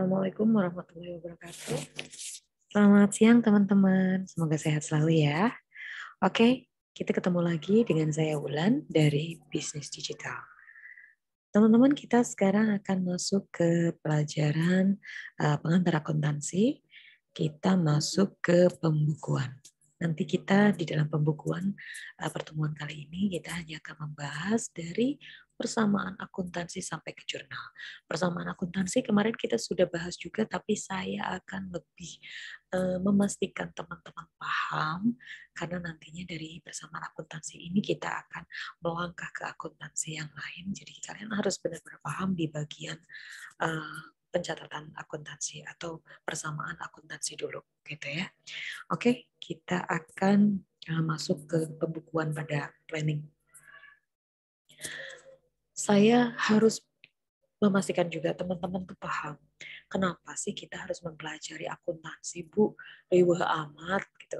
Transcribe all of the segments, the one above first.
Assalamualaikum warahmatullahi wabarakatuh. Selamat siang teman-teman, semoga sehat selalu ya. Oke, kita ketemu lagi dengan saya Wulan dari Bisnis Digital. Teman-teman, kita sekarang akan masuk ke pelajaran pengantar akuntansi. Kita masuk ke pembukuan. Nanti kita di dalam pembukuan pertemuan kali ini kita hanya akan membahas dari persamaan akuntansi sampai ke jurnal. Persamaan akuntansi kemarin kita sudah bahas juga, tapi saya akan lebih memastikan teman-teman paham karena nantinya dari persamaan akuntansi ini kita akan melangkah ke akuntansi yang lain. Jadi kalian harus benar-benar paham di bagian pencatatan akuntansi atau persamaan akuntansi dulu, gitu ya. Oke, kita akan masuk ke pembukuan pada planning. Saya harus memastikan juga teman-teman tuh paham. Kenapa sih kita harus mempelajari akuntansi, Bu? Riweuh amat gitu.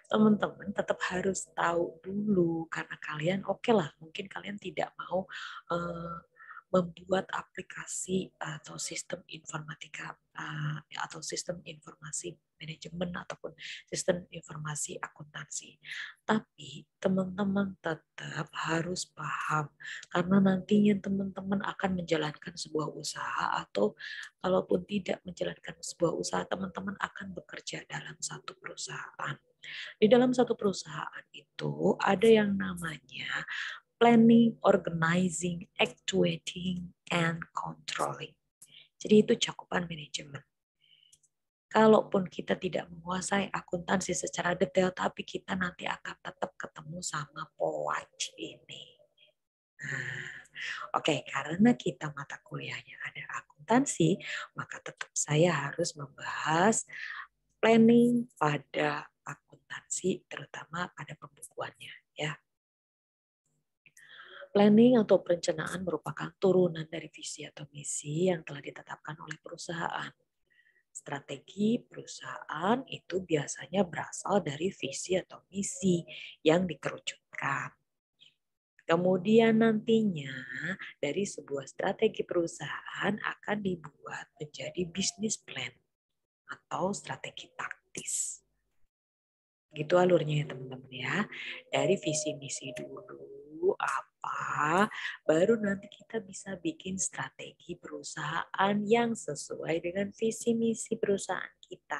Teman-teman tetap harus tahu dulu karena kalian oke lah, mungkin kalian tidak mau membuat aplikasi atau sistem informatika atau sistem informasi manajemen ataupun sistem informasi akuntansi. Tapi teman-teman tetap harus paham karena nantinya teman-teman akan menjalankan sebuah usaha atau kalaupun tidak menjalankan sebuah usaha, teman-teman akan bekerja dalam satu perusahaan. Di dalam satu perusahaan itu ada yang namanya planning, organizing, actuating, and controlling. Jadi itu cakupan manajemen. Kalaupun kita tidak menguasai akuntansi secara detail, tapi kita nanti akan tetap ketemu sama POAJ ini. Oke, karena kita mata kuliahnya ada akuntansi, maka tetap saya harus membahas planning pada akuntansi, terutama pada pembukuannya, ya. Planning atau perencanaan merupakan turunan dari visi atau misi yang telah ditetapkan oleh perusahaan. Strategi perusahaan itu biasanya berasal dari visi atau misi yang dikerucutkan. Kemudian nantinya dari sebuah strategi perusahaan akan dibuat menjadi bisnis plan atau strategi taktis. Gitu alurnya ya teman-teman ya. Dari visi misi dulu apa, baru nanti kita bisa bikin strategi perusahaan yang sesuai dengan visi misi perusahaan kita.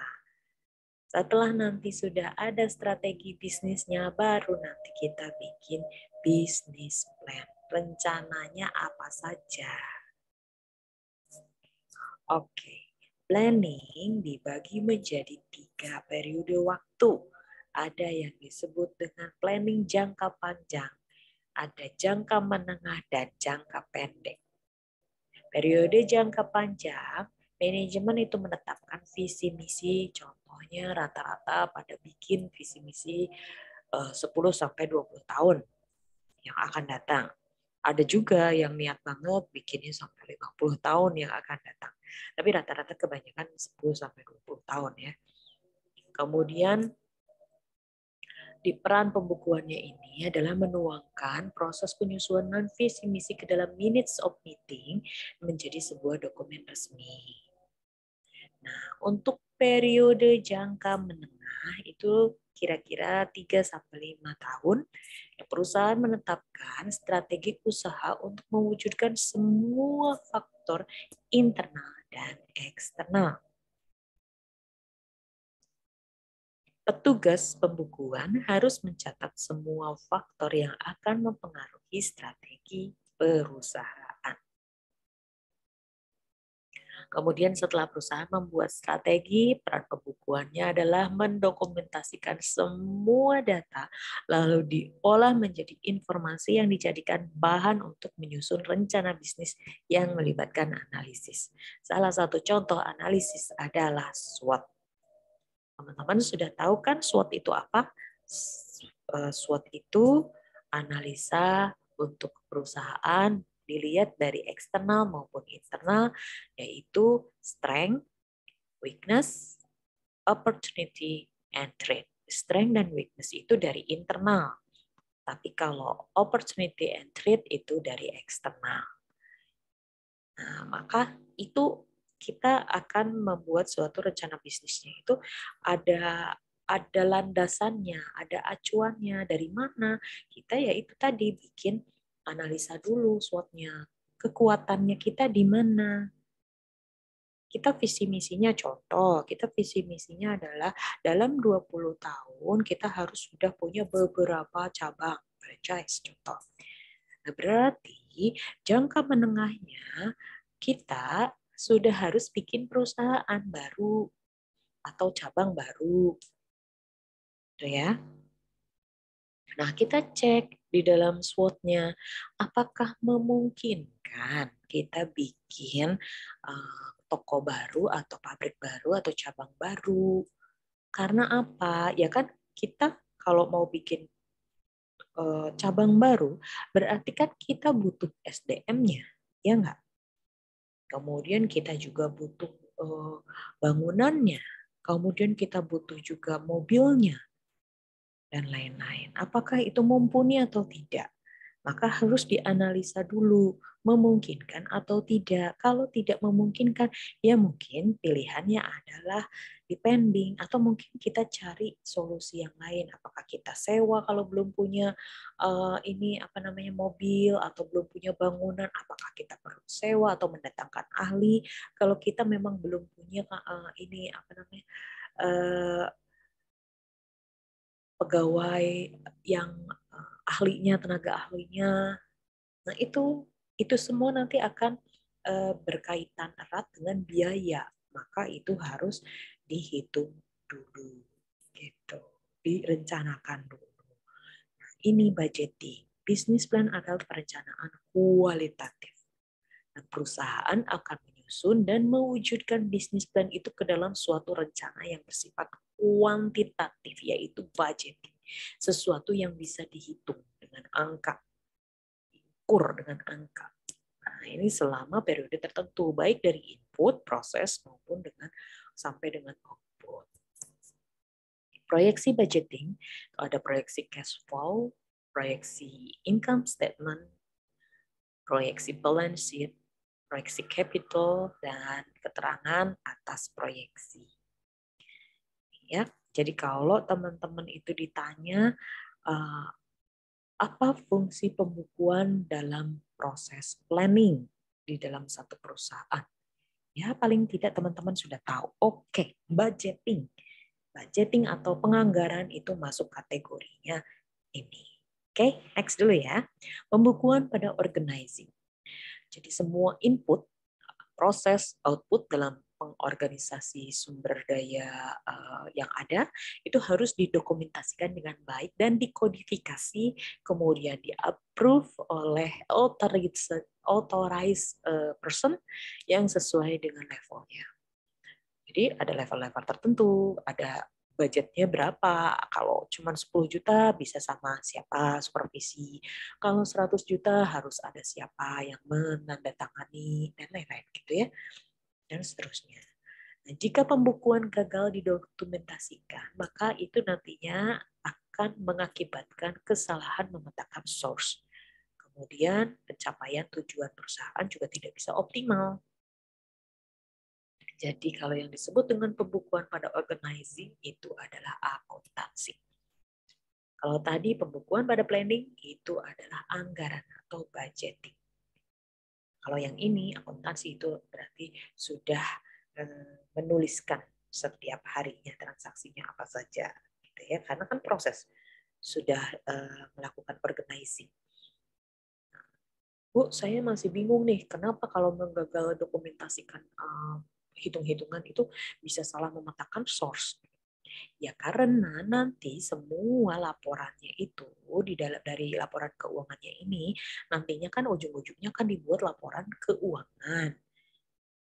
Setelah nanti sudah ada strategi bisnisnya, baru nanti kita bikin bisnis plan. Rencananya apa saja. Oke, planning dibagi menjadi 3 periode waktu. Ada yang disebut dengan planning jangka panjang, ada jangka menengah, dan jangka pendek. Periode jangka panjang, manajemen itu menetapkan visi misi, contohnya rata-rata pada bikin visi misi 10-20 tahun yang akan datang. Ada juga yang niat banget bikinnya sampai 50 tahun yang akan datang. Tapi rata-rata kebanyakan 10-20 tahun ya. Kemudian di peran pembukuannya ini adalah menuangkan proses penyusunan visi misi ke dalam minutes of meeting menjadi sebuah dokumen resmi. Nah, untuk periode jangka menengah itu kira-kira 3-5 tahun, perusahaan menetapkan strategi usaha untuk mewujudkan semua faktor internal dan eksternal. Petugas pembukuan harus mencatat semua faktor yang akan mempengaruhi strategi perusahaan. Kemudian setelah perusahaan membuat strategi, peran pembukuannya adalah mendokumentasikan semua data, lalu diolah menjadi informasi yang dijadikan bahan untuk menyusun rencana bisnis yang melibatkan analisis. Salah satu contoh analisis adalah SWOT. Teman-teman sudah tahu kan SWOT itu apa? SWOT itu analisa untuk perusahaan dilihat dari eksternal maupun internal, yaitu strength, weakness, opportunity, and threat. Strength dan weakness itu dari internal, tapi kalau opportunity and threat itu dari eksternal. Nah, maka itu kita akan membuat suatu rencana bisnisnya itu ada landasannya, ada acuannya dari mana kita ya itu tadi bikin analisa dulu SWOT-nya, kekuatannya kita di mana. Kita visi misinya contoh, kita visi misinya adalah dalam 20 tahun kita harus sudah punya beberapa cabang franchise contoh. Nah, berarti jangka menengahnya kita sudah harus bikin perusahaan baru atau cabang baru. Gitu ya. Nah, kita cek di dalam SWOT-nya apakah memungkinkan kita bikin toko baru atau pabrik baru atau cabang baru. Karena apa? Ya kan kita kalau mau bikin cabang baru, berarti kan kita butuh SDM-nya, ya nggak? Kemudian kita juga butuh bangunannya, kemudian kita butuh juga mobilnya, dan lain-lain. Apakah itu mumpuni atau tidak? Maka harus dianalisa dulu, memungkinkan atau tidak. Kalau tidak memungkinkan, ya mungkin pilihannya adalah depending, atau mungkin kita cari solusi yang lain. Apakah kita sewa kalau belum punya mobil atau belum punya bangunan? Apakah kita perlu sewa atau mendatangkan ahli? Kalau kita memang belum punya pegawai yang tenaga ahlinya. Nah, itu semua nanti akan berkaitan erat dengan biaya. Maka itu harus dihitung dulu. Gitu. Direncanakan dulu. Nah, ini budgeting. Business plan adalah perencanaan kualitatif. Nah, perusahaan akan menyusun dan mewujudkan bisnis plan itu ke dalam suatu rencana yang bersifat kuantitatif, yaitu budgeting. Sesuatu yang bisa dihitung dengan angka, diukur dengan angka. Nah, ini selama periode tertentu, baik dari input, proses, maupun sampai dengan output. Proyeksi budgeting, ada proyeksi cash flow, proyeksi income statement, proyeksi balance sheet, proyeksi capital, dan keterangan atas proyeksi. Ya, jadi kalau teman-teman itu ditanya apa fungsi pembukuan dalam proses planning di dalam satu perusahaan, ya paling tidak teman-teman sudah tahu. Oke, budgeting. Budgeting atau penganggaran itu masuk kategorinya ini. Oke, next dulu ya. Pembukuan pada organizing. Jadi semua input, proses, output dalam pengorganisasi sumber daya yang ada itu harus didokumentasikan dengan baik dan dikodifikasi, kemudian di-approve oleh authorized person yang sesuai dengan levelnya. Jadi ada level-level tertentu, ada budgetnya berapa. Kalau cuma 10 juta bisa sama siapa supervisi. Kalau 100 juta harus ada siapa yang menandatangani dan lain-lain gitu ya. Dan seterusnya. Nah, jika pembukuan gagal didokumentasikan, maka itu nantinya akan mengakibatkan kesalahan memetakan source. Kemudian pencapaian tujuan perusahaan juga tidak bisa optimal. Jadi kalau yang disebut dengan pembukuan pada organizing itu adalah akuntansi. Kalau tadi pembukuan pada planning itu adalah anggaran atau budgeting. Kalau yang ini akuntansi itu berarti sudah menuliskan setiap harinya transaksinya apa saja, gitu ya. Karena kan proses sudah melakukan organizing. Bu, saya masih bingung nih, kenapa kalau menggagal dokumentasikan hitung-hitungan itu bisa salah memetakan source. Ya karena nanti semua laporannya itu dari laporan keuangannya ini nantinya kan ujung-ujungnya kan dibuat laporan keuangan.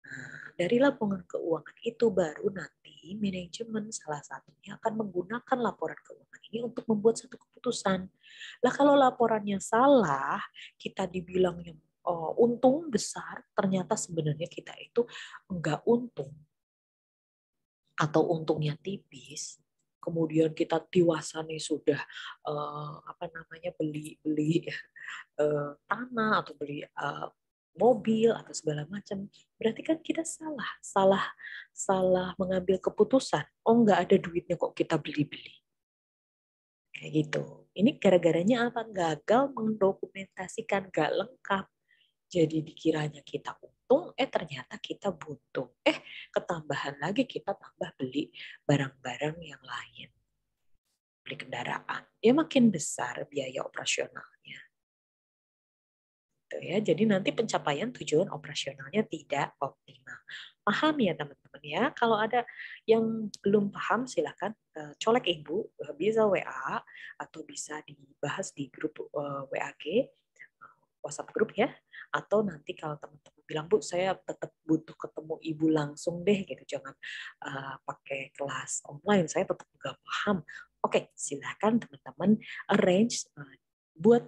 Nah, dari laporan keuangan itu baru nanti manajemen salah satunya akan menggunakan laporan keuangan ini untuk membuat satu keputusan. Lah kalau laporannya salah, kita dibilangnya untung besar, ternyata sebenarnya kita itu enggak untung atau untungnya tipis. Kemudian kita dewasa nih sudah beli tanah atau beli mobil atau segala macam, berarti kan kita salah mengambil keputusan. Oh, nggak ada duitnya kok kita beli-beli. Kayak gitu. Ini gara-garanya apa? Gagal mendokumentasikan, nggak lengkap. Jadi dikiranya kita untung, ternyata kita buntung. Ketambahan lagi kita tambah beli barang-barang yang lain. Beli kendaraan. Ya makin besar biaya operasionalnya. Ya, jadi nanti pencapaian tujuan operasionalnya tidak optimal. Paham ya teman-teman ya? Kalau ada yang belum paham silakan colek ibu, bisa WA atau bisa dibahas di grup WAG, WhatsApp grup ya. Atau nanti kalau teman-teman bilang, Bu, saya tetap butuh ketemu ibu langsung deh, gitu. Jangan pakai kelas online, saya tetap nggak paham. Oke, silakan teman-teman arrange buat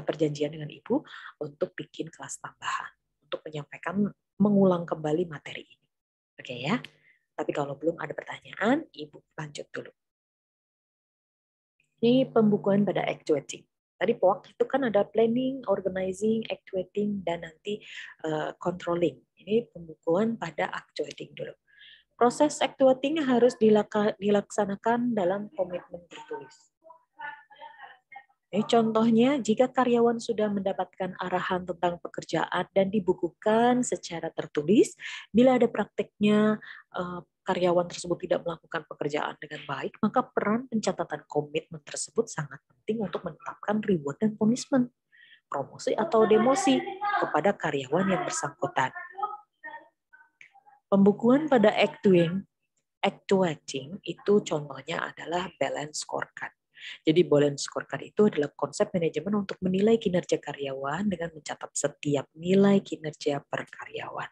perjanjian dengan ibu untuk bikin kelas tambahan untuk menyampaikan mengulang kembali materi ini. Oke ya. Tapi kalau belum ada pertanyaan, ibu lanjut dulu. Ini pembukuan pada actuating. Tadi waktu itu kan ada planning, organizing, actuating, dan nanti controlling. Ini pembukuan pada actuating dulu. Proses actuating harus dilaksanakan dalam komitmen tertulis. Contohnya, jika karyawan sudah mendapatkan arahan tentang pekerjaan dan dibukukan secara tertulis, bila ada prakteknya karyawan tersebut tidak melakukan pekerjaan dengan baik, maka peran pencatatan komitmen tersebut sangat penting untuk menetapkan reward dan punishment, promosi atau demosi kepada karyawan yang bersangkutan. Pembukuan pada actuating itu contohnya adalah balance scorecard. Jadi balance scorecard itu adalah konsep manajemen untuk menilai kinerja karyawan dengan mencatat setiap nilai kinerja per karyawan.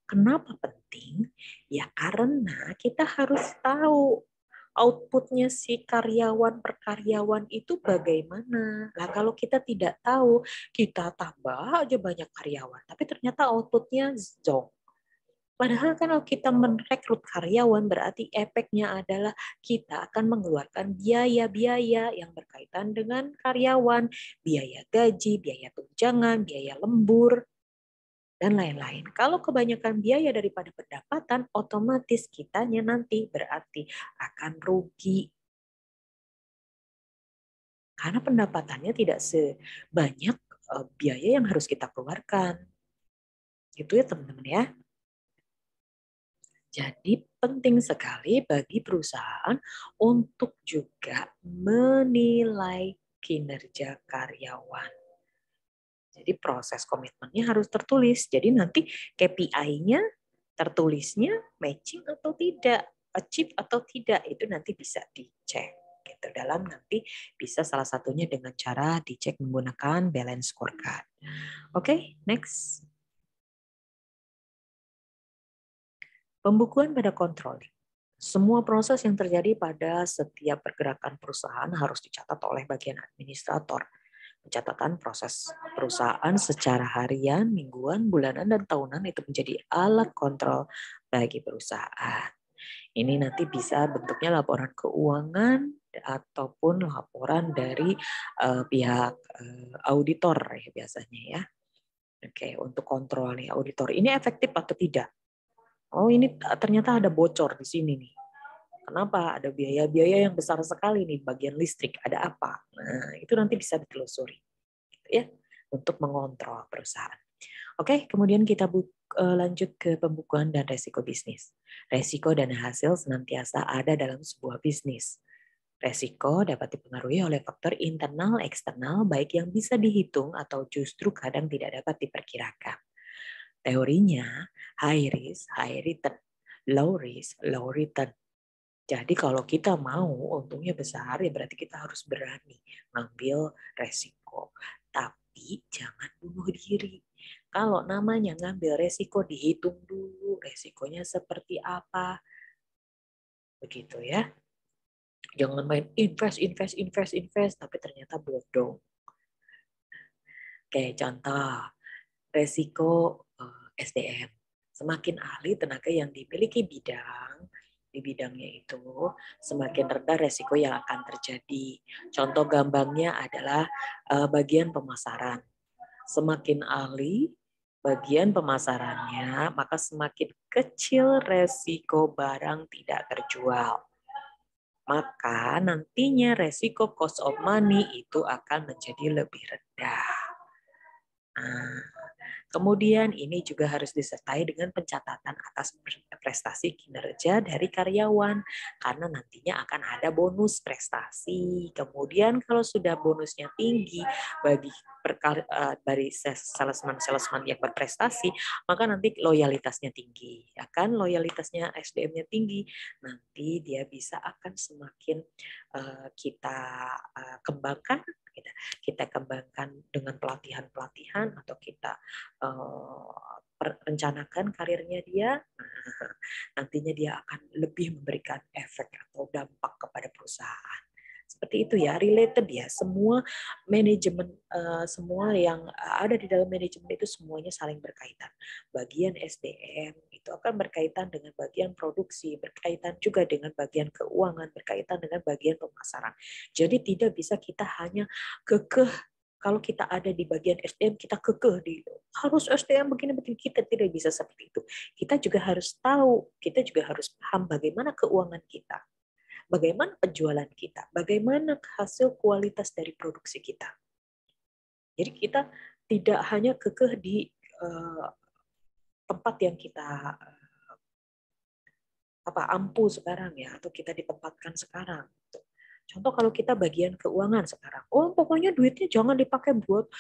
Kenapa penting? Ya karena kita harus tahu outputnya si karyawan per karyawan itu bagaimana. Nah kalau kita tidak tahu, kita tambah aja banyak karyawan, tapi ternyata outputnya zonk. Padahal kan kalau kita merekrut karyawan berarti efeknya adalah kita akan mengeluarkan biaya-biaya yang berkaitan dengan karyawan, biaya gaji, biaya tunjangan, biaya lembur, dan lain-lain. Kalau kebanyakan biaya daripada pendapatan, otomatis kitanya nanti berarti akan rugi. Karena pendapatannya tidak sebanyak biaya yang harus kita keluarkan. Itu ya teman-teman ya. Jadi penting sekali bagi perusahaan untuk juga menilai kinerja karyawan. Jadi proses komitmennya harus tertulis. Jadi nanti KPI-nya tertulisnya matching atau tidak, achieve atau tidak, itu nanti bisa dicek. Gitu. Dalam nanti bisa salah satunya dengan cara dicek menggunakan balance scorecard. Oke, next. Pembukuan pada controlling. Semua proses yang terjadi pada setiap pergerakan perusahaan harus dicatat oleh bagian administrator. Pencatatan proses perusahaan secara harian, mingguan, bulanan, dan tahunan itu menjadi alat kontrol bagi perusahaan. Ini nanti bisa bentuknya laporan keuangan ataupun laporan dari pihak auditor ya biasanya ya. Oke, untuk kontrol nih auditor ini efektif atau tidak? Oh ini ternyata ada bocor di sini nih. Kenapa? Ada biaya-biaya yang besar sekali nih bagian listrik. Ada apa? Nah itu nanti bisa ditelusuri, gitu ya, untuk mengontrol perusahaan. Oke, kemudian kita lanjut ke pembukuan dan resiko bisnis. Resiko dan hasil senantiasa ada dalam sebuah bisnis. Resiko dapat dipengaruhi oleh faktor internal, eksternal, baik yang bisa dihitung atau justru kadang tidak dapat diperkirakan. Teorinya, high risk, high return, low risk, low return. Jadi kalau kita mau untungnya besar, ya berarti kita harus berani ngambil resiko. Tapi jangan bunuh diri. Kalau namanya ngambil resiko, dihitung dulu resikonya seperti apa. Begitu ya. Jangan main invest, tapi ternyata bodong. Kayak contoh, resiko SDM. Semakin ahli tenaga yang dimiliki di bidangnya itu, semakin rendah resiko yang akan terjadi. Contoh gampangnya adalah bagian pemasaran. Semakin ahli bagian pemasarannya, maka semakin kecil resiko barang tidak terjual. Maka nantinya resiko cost of money itu akan menjadi lebih rendah. Nah, kemudian ini juga harus disertai dengan pencatatan atas prestasi kinerja dari karyawan karena nantinya akan ada bonus prestasi. Kemudian kalau sudah bonusnya tinggi bagi salesman yang berprestasi, maka nanti loyalitasnya tinggi. Ya kan, loyalitasnya SDM-nya tinggi, nanti dia bisa akan semakin kita kembangkan. Kita kembangkan dengan pelatihan-pelatihan atau kita rencanakan karirnya dia, nantinya dia akan lebih memberikan efek atau dampak kepada perusahaan. Seperti itu ya, related ya. Semua manajemen, semua yang ada di dalam manajemen itu semuanya saling berkaitan. Bagian SDM itu akan berkaitan dengan bagian produksi, berkaitan juga dengan bagian keuangan, berkaitan dengan bagian pemasaran. Jadi tidak bisa kita hanya kekeh kalau kita ada di bagian SDM, kita kekeh di harus SDM begini-begini, kita tidak bisa seperti itu. Kita juga harus tahu, kita juga harus paham bagaimana keuangan kita, bagaimana penjualan kita, bagaimana hasil kualitas dari produksi kita. Jadi kita tidak hanya kekeh di tempat yang kita ampuh sekarang ya, atau kita ditempatkan sekarang. Contoh kalau kita bagian keuangan sekarang, pokoknya duitnya jangan dipakai buat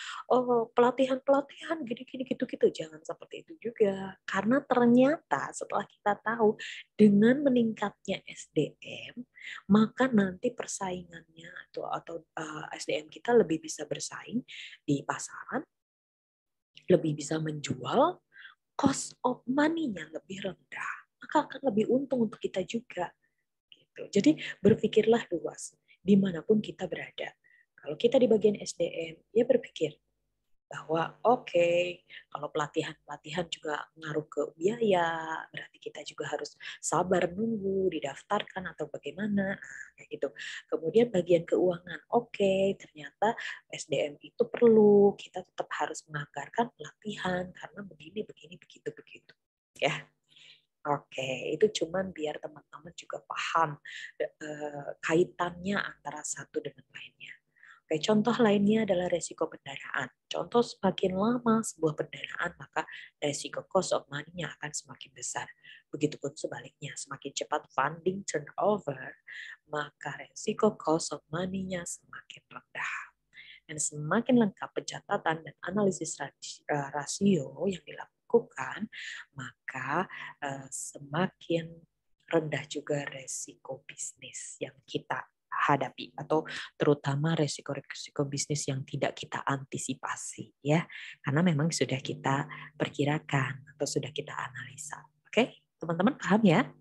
pelatihan-pelatihan gini-gini gitu-gitu, jangan seperti itu juga. Karena ternyata setelah kita tahu dengan meningkatnya SDM, maka nanti persaingannya atau SDM kita lebih bisa bersaing di pasaran, lebih bisa menjual, cost of money-nya lebih rendah, maka akan lebih untung untuk kita juga. Jadi berpikirlah luas dimanapun kita berada. Kalau kita di bagian SDM, ya berpikir bahwa kalau pelatihan juga ngaruh ke biaya, berarti kita juga harus sabar nunggu, didaftarkan atau bagaimana, kayak gitu. Kemudian bagian keuangan, ternyata SDM itu perlu, kita tetap harus menganggarkan pelatihan karena begini, begitu. Ya. Itu cuman biar teman-teman juga paham kaitannya antara satu dengan lainnya. Contoh lainnya adalah resiko pendanaan. Contoh, semakin lama sebuah pendanaan, maka resiko cost of money-nya akan semakin besar. Begitupun sebaliknya, semakin cepat funding turnover, maka resiko cost of money-nya semakin rendah. Dan semakin lengkap pencatatan dan analisis rasio yang dilakukan, maka semakin rendah juga resiko bisnis yang kita hadapi, atau terutama resiko-resiko bisnis yang tidak kita antisipasi ya, karena memang sudah kita perkirakan atau sudah kita analisa. Oke, teman-teman paham ya?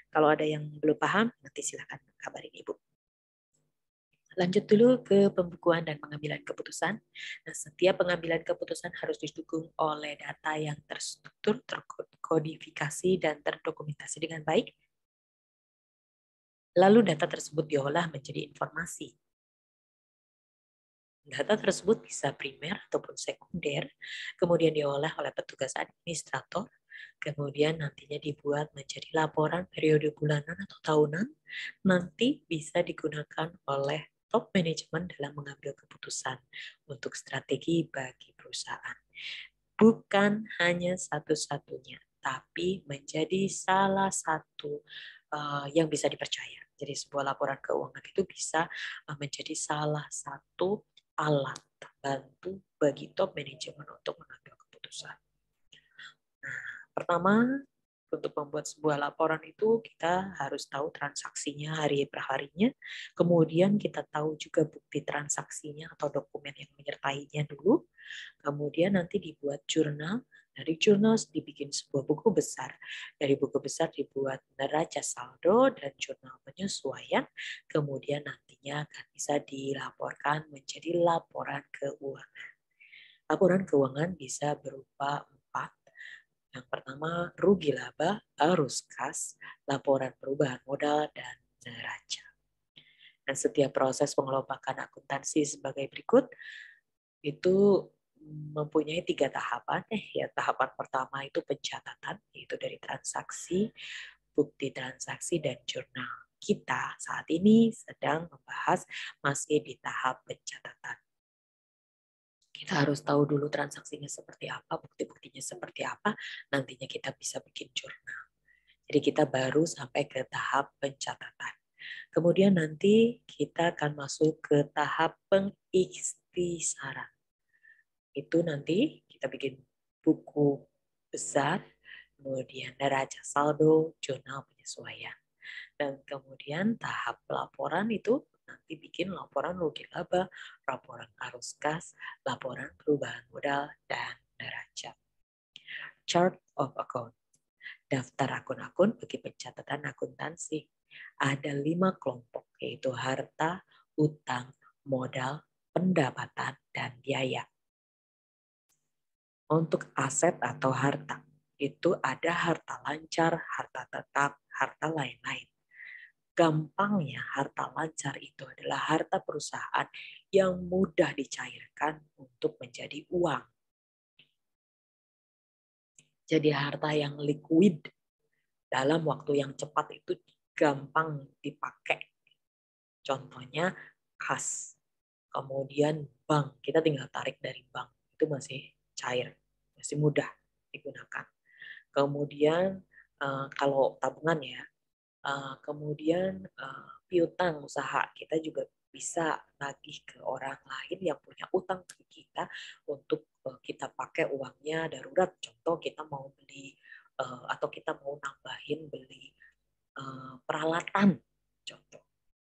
Kalau ada yang belum paham, nanti silakan kabarin Ibu. Lanjut dulu ke pembukuan dan pengambilan keputusan. Nah, setiap pengambilan keputusan harus didukung oleh data yang terstruktur, terkodifikasi, dan terdokumentasi dengan baik. Lalu data tersebut diolah menjadi informasi. Data tersebut bisa primer ataupun sekunder, kemudian diolah oleh petugas administrator, kemudian nantinya dibuat menjadi laporan periode bulanan atau tahunan, nanti bisa digunakan oleh top manajemen dalam mengambil keputusan untuk strategi bagi perusahaan. Bukan hanya satu-satunya, tapi menjadi salah satu yang bisa dipercaya. Jadi sebuah laporan keuangan itu bisa menjadi salah satu alat bantu bagi top manajemen untuk mengambil keputusan. Nah, pertama, untuk membuat sebuah laporan itu kita harus tahu transaksinya hari per harinya, kemudian kita tahu juga bukti transaksinya atau dokumen yang menyertainya dulu, kemudian nanti dibuat jurnal, dari jurnal dibikin sebuah buku besar, dari buku besar dibuat neraca saldo dan jurnal penyesuaian, kemudian nantinya akan bisa dilaporkan menjadi laporan keuangan. Laporan keuangan bisa berupa 4. Yang pertama, rugi laba, arus kas, laporan perubahan modal, dan neraca. Dan setiap proses pengelompokan akuntansi sebagai berikut, itu mempunyai 3 tahapan. Ya, tahapan pertama itu pencatatan, yaitu dari transaksi, bukti transaksi, dan jurnal. Kita saat ini sedang membahas masih di tahap pencatatan. Kita harus tahu dulu transaksinya seperti apa, bukti-buktinya seperti apa, nantinya kita bisa bikin jurnal. Jadi kita baru sampai ke tahap pencatatan. Kemudian nanti kita akan masuk ke tahap pengikhtisaran. Itu nanti kita bikin buku besar, kemudian neraca saldo, jurnal penyesuaian. Dan kemudian tahap pelaporan itu nanti bikin laporan rugi laba, laporan arus kas, laporan perubahan modal, dan neraca. Chart of account. Daftar akun-akun bagi pencatatan akuntansi. Ada 5 kelompok, yaitu harta, utang, modal, pendapatan, dan biaya. Untuk aset atau harta, itu ada harta lancar, harta tetap, harta lain-lain. Gampangnya harta lancar itu adalah harta perusahaan yang mudah dicairkan untuk menjadi uang. Jadi harta yang liquid dalam waktu yang cepat itu gampang dipakai. Contohnya kas. Kemudian bank, kita tinggal tarik dari bank. Itu masih cair, masih mudah digunakan. Kemudian kalau tabungan ya, kemudian piutang usaha, kita juga bisa nagih ke orang lain yang punya utang ke kita untuk kita pakai uangnya darurat. Contoh kita mau beli atau kita mau nambahin beli peralatan, contoh.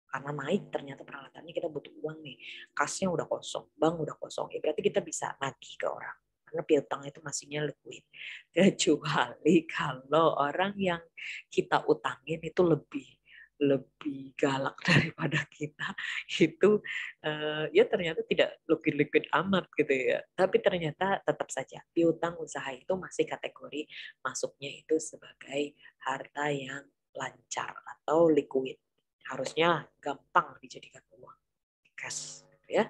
Karena naik ternyata peralatannya kita butuh uang nih. Kasnya udah kosong, bank udah kosong. Ya berarti kita bisa nagih ke orang. Karena piutang itu masihnya liquid. Kecuali kalau orang yang kita utangin itu lebih galak daripada kita, itu ya ternyata tidak liquid amat gitu ya. Tapi ternyata tetap saja piutang usaha itu masih kategori masuknya itu sebagai harta yang lancar atau liquid. Harusnya gampang dijadikan uang cash gitu ya.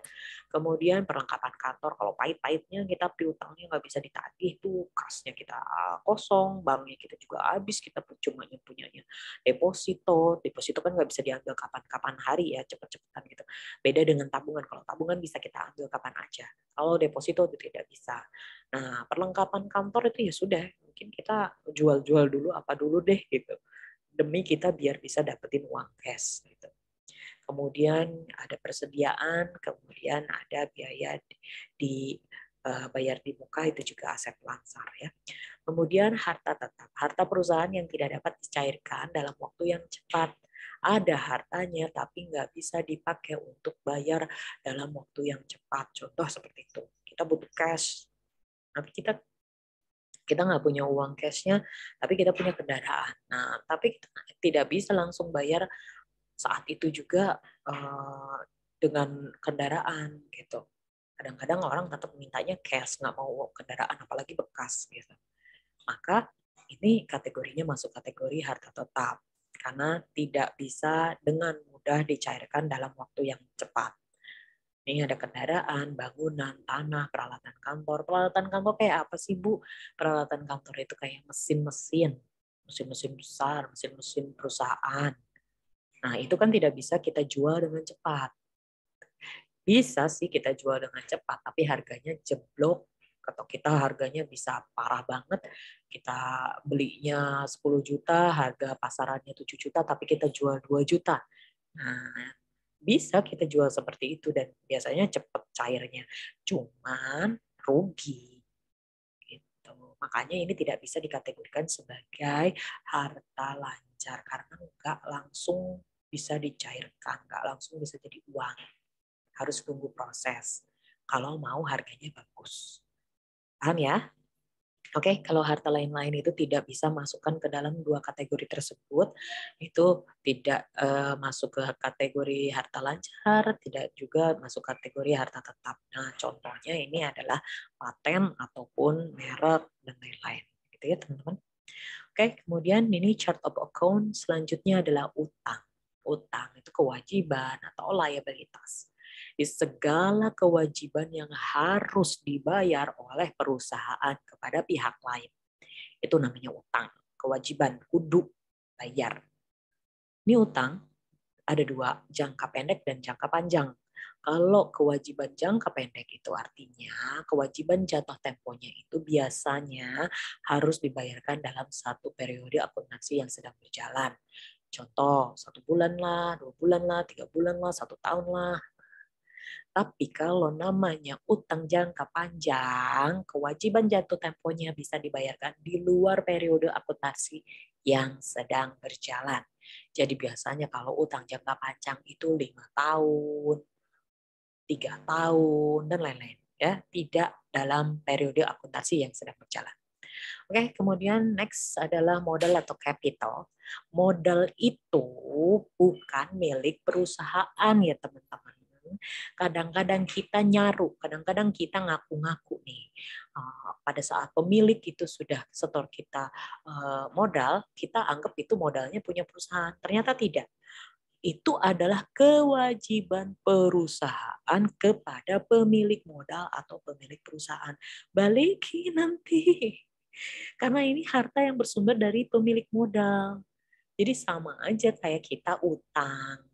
Kemudian perlengkapan kantor, kalau pahit-pahitnya kita piutangnya nggak bisa ditagih tuh, kasnya kita kosong, banknya kita juga habis, kita percuma punyanya deposito kan nggak bisa diambil kapan-kapan hari ya, cepet-cepetan gitu. Beda dengan tabungan, kalau tabungan bisa kita ambil kapan aja, kalau deposito itu tidak bisa. Nah perlengkapan kantor itu ya sudah, mungkin kita jual-jual dulu apa dulu deh gitu, demi kita biar bisa dapetin uang cash gitu. Kemudian ada persediaan, kemudian ada biaya di bayar di muka, itu juga aset lancar ya. Kemudian harta tetap, harta perusahaan yang tidak dapat dicairkan dalam waktu yang cepat. Ada hartanya tapi nggak bisa dipakai untuk bayar dalam waktu yang cepat. Contoh seperti itu, kita butuh cash, tapi kita nggak punya uang cashnya, tapi kita punya kendaraan. Nah, tapi kita tidak bisa langsung bayar saat itu juga dengan kendaraan gitu. Kadang-kadang orang tetap mintanya cash, nggak mau kendaraan, apalagi bekas gitu. Maka ini kategorinya masuk kategori harta tetap karena tidak bisa dengan mudah dicairkan dalam waktu yang cepat. Ini ada kendaraan, bangunan, tanah, peralatan kantor. Peralatan kantor kayak apa sih, Bu? Peralatan kantor itu kayak mesin-mesin besar, mesin-mesin perusahaan. Nah, itu kan tidak bisa kita jual dengan cepat. Bisa sih kita jual dengan cepat, tapi harganya jeblok, atau kita harganya bisa parah banget. Kita belinya 10 juta, harga pasarannya 7 juta, tapi kita jual 2 juta. Nah, bisa kita jual seperti itu dan biasanya cepat cairnya. Cuman rugi. Gitu. Makanya ini tidak bisa dikategorikan sebagai harta lancar karena nggak langsung bisa dicairkan, nggak langsung bisa jadi uang. Harus tunggu proses. Kalau mau harganya bagus. Paham ya? Oke, kalau harta lain-lain itu tidak bisa masukkan ke dalam 2 kategori tersebut, itu tidak masuk ke kategori harta lancar, tidak juga masuk kategori harta tetap. Nah, contohnya ini adalah paten ataupun merek dan lain-lain. Gitu ya, teman-teman. Oke, kemudian ini chart of account, selanjutnya adalah utang. Utang itu kewajiban atau liabilitas. Di segala kewajiban yang harus dibayar oleh perusahaan kepada pihak lain. Itu namanya utang. Kewajiban, kudu bayar. Ini utang ada dua, jangka pendek dan jangka panjang. Kalau kewajiban jangka pendek itu artinya kewajiban jatuh temponya itu biasanya harus dibayarkan dalam satu periode akuntansi yang sedang berjalan. Contoh, 1 bulan lah, 2 bulan lah, 3 bulan lah, 1 tahun lah. Tapi kalau namanya utang jangka panjang, kewajiban jatuh temponya bisa dibayarkan di luar periode akuntansi yang sedang berjalan. Jadi biasanya kalau utang jangka panjang itu 5 tahun, 3 tahun, dan lain-lain. Ya, tidak dalam periode akuntansi yang sedang berjalan. Oke, kemudian next adalah modal atau capital. Modal itu bukan milik perusahaan ya teman-teman. Kadang-kadang kita nyaru, kadang-kadang kita ngaku-ngaku nih. Pada saat pemilik itu sudah setor kita modal, kita anggap itu modalnya punya perusahaan. Ternyata tidak. Itu adalah kewajiban perusahaan kepada pemilik modal atau pemilik perusahaan. Balikin nanti. Karena ini harta yang bersumber dari pemilik modal. Jadi sama aja kayak kita utang.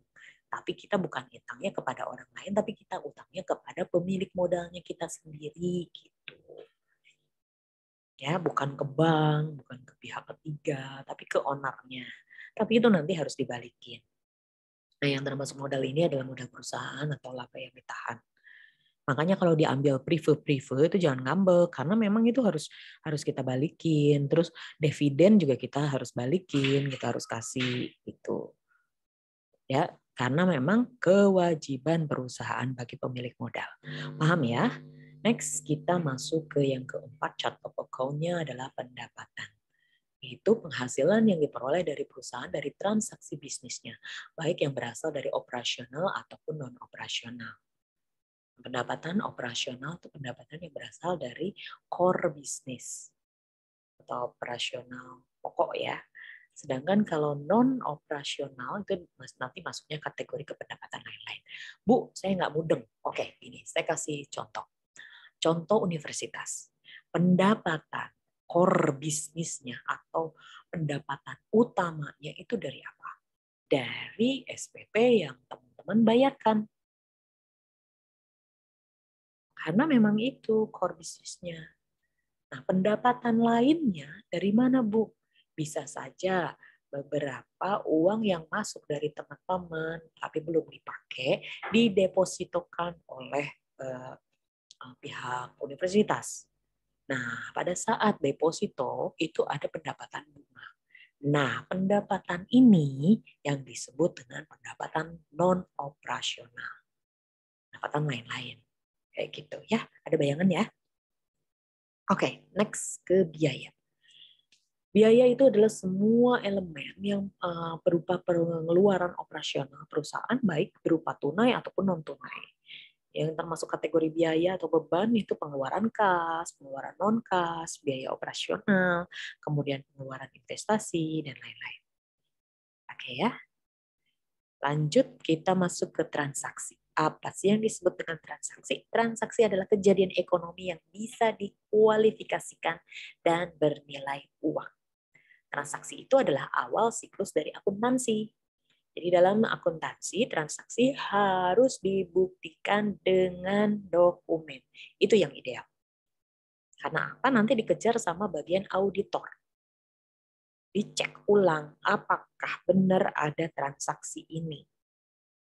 Tapi kita bukan utangnya kepada orang lain, tapi kita utangnya kepada pemilik modalnya kita sendiri gitu. Ya, bukan ke bank, bukan ke pihak ketiga, tapi ke ownernya. Tapi itu nanti harus dibalikin. Nah, yang termasuk modal ini adalah modal perusahaan atau laba yang ditahan. Makanya kalau diambil prive itu jangan ngambek karena memang itu harus kita balikin. Terus dividen juga kita harus balikin, kita harus kasih itu. Ya, karena memang kewajiban perusahaan bagi pemilik modal. Paham ya? Next kita masuk ke yang keempat, chart of account-nya adalah pendapatan. Itu penghasilan yang diperoleh dari perusahaan dari transaksi bisnisnya, baik yang berasal dari operasional ataupun non-operasional. Pendapatan operasional itu pendapatan yang berasal dari core bisnis atau operasional pokok ya. Sedangkan kalau non operasional itu nanti masuknya kategori kependapatan lain-lain. Bu, saya nggak mudeng. Oke, ini saya kasih contoh. Contoh universitas. Pendapatan core bisnisnya atau pendapatan utamanya itu dari apa? Dari SPP yang teman-teman bayarkan. Karena memang itu core bisnisnya. Nah, pendapatan lainnya dari mana, Bu? Bisa saja beberapa uang yang masuk dari teman-teman tapi belum dipakai didepositokan oleh pihak universitas. Nah, pada saat deposito itu ada pendapatan bunga. Nah, pendapatan ini yang disebut dengan pendapatan non-operasional. Pendapatan lain-lain. Kayak gitu ya. Ada bayangan ya? Oke, next ke biaya. Biaya itu adalah semua elemen yang berupa pengeluaran operasional perusahaan, baik berupa tunai ataupun non-tunai. Yang termasuk kategori biaya atau beban itu pengeluaran kas, pengeluaran non-kas, biaya operasional, kemudian pengeluaran investasi, dan lain-lain. Oke ya. Lanjut kita masuk ke transaksi. Apa sih yang disebut dengan transaksi? Transaksi adalah kejadian ekonomi yang bisa dikualifikasikan dan bernilai uang. Transaksi itu adalah awal siklus dari akuntansi. Jadi dalam akuntansi, transaksi harus dibuktikan dengan dokumen. Itu yang ideal. Karena apa? Nanti dikejar sama bagian auditor. Dicek ulang apakah benar ada transaksi ini.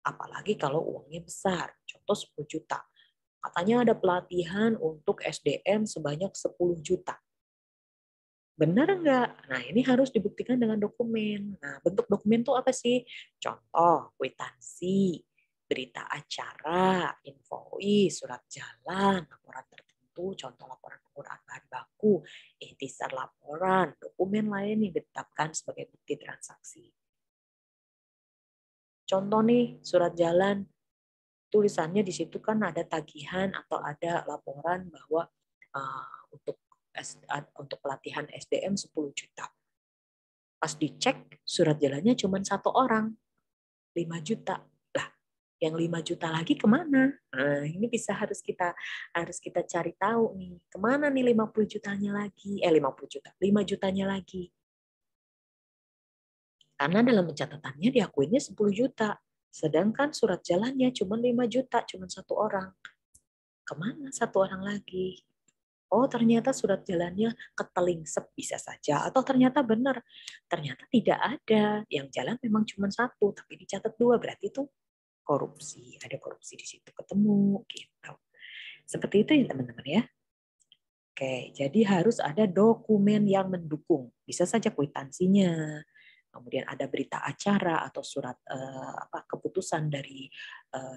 Apalagi kalau uangnya besar, contoh 10 juta. Katanya ada pelatihan untuk SDM sebanyak 10 juta. Benar enggak? Nah, ini harus dibuktikan dengan dokumen. Nah, bentuk dokumen itu apa sih? Contoh, kwitansi, berita acara, invoice, surat jalan, laporan tertentu, contoh laporan penggunaan bahan baku, ikhtisar laporan, dokumen lain yang ditetapkan sebagai bukti transaksi. Contoh nih, surat jalan, tulisannya di situ kan ada tagihan atau ada laporan bahwa untuk pelatihan SDM 10 juta. Pas dicek, surat jalannya cuma 1 orang, 5 juta. Lah, Yang 5 juta lagi kemana? Nah, ini harus kita cari tahu nih, kemana nih 50 jutanya lagi? 50 juta, 5 jutanya lagi. Karena dalam pencatatannya diakuinnya 10 juta. Sedangkan surat jalannya cuma 5 juta, cuma satu orang. Kemana satu orang lagi? Oh, ternyata surat jalannya ketelingsep bisa saja. Atau ternyata benar. Ternyata tidak ada. Yang jalan memang cuma satu, tapi dicatat 2. Berarti itu korupsi. Ada korupsi di situ ketemu. Gitu. Seperti itu ya teman-teman ya. Oke, jadi harus ada dokumen yang mendukung. Bisa saja kwitansinya, kemudian ada berita acara atau surat keputusan dari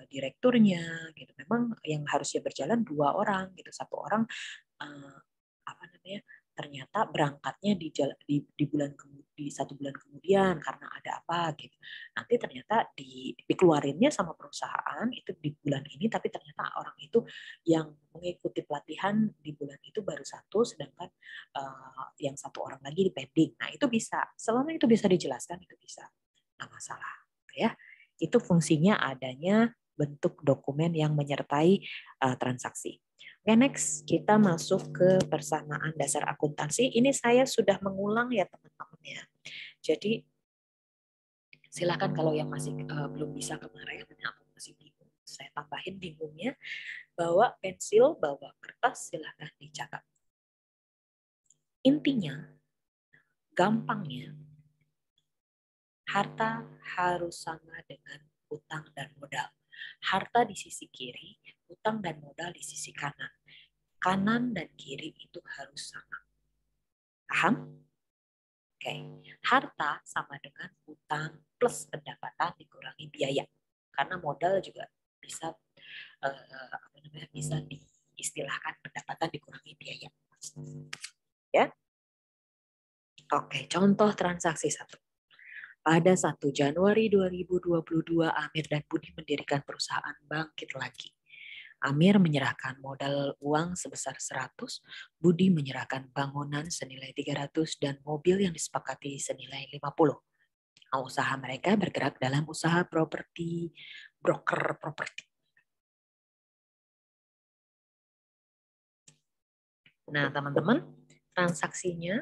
direkturnya. Gitu. Memang yang harusnya berjalan 2 orang, gitu. 1 orang ternyata berangkatnya di bulan di 1 bulan kemudian karena ada apa gitu. Nanti ternyata dikeluarinnya sama perusahaan itu di bulan ini, tapi ternyata orang itu yang mengikuti pelatihan di bulan itu baru 1, sedangkan yang 1 orang lagi di pending. Nah itu bisa, selama itu bisa dijelaskan itu bisa, nggak masalah ya. Itu fungsinya adanya bentuk dokumen yang menyertai transaksi. Oke, next kita masuk ke persamaan dasar akuntansi. Ini saya sudah mengulang ya teman-teman ya. Jadi silakan kalau yang masih belum bisa kemarin, aku masih bingung, saya tambahin bingungnya. Bawa pensil, bawa kertas, silakan dicatat. Intinya, gampangnya, harta harus sama dengan utang dan modal. Harta di sisi kiri, utang dan modal di sisi kanan. Kanan dan kiri itu harus sama. Paham? Oke, harta sama dengan utang plus pendapatan dikurangi biaya. Karena modal juga bisa bisa diistilahkan pendapatan dikurangi biaya. Ya. Oke, contoh transaksi 1. Pada 1 Januari 2022, Amir dan Budi mendirikan perusahaan Bangkit Lagi. Amir menyerahkan modal uang sebesar 100, Budi menyerahkan bangunan senilai 300 dan mobil yang disepakati senilai 50. Usaha mereka bergerak dalam usaha properti, broker properti. Nah, teman-teman, transaksinya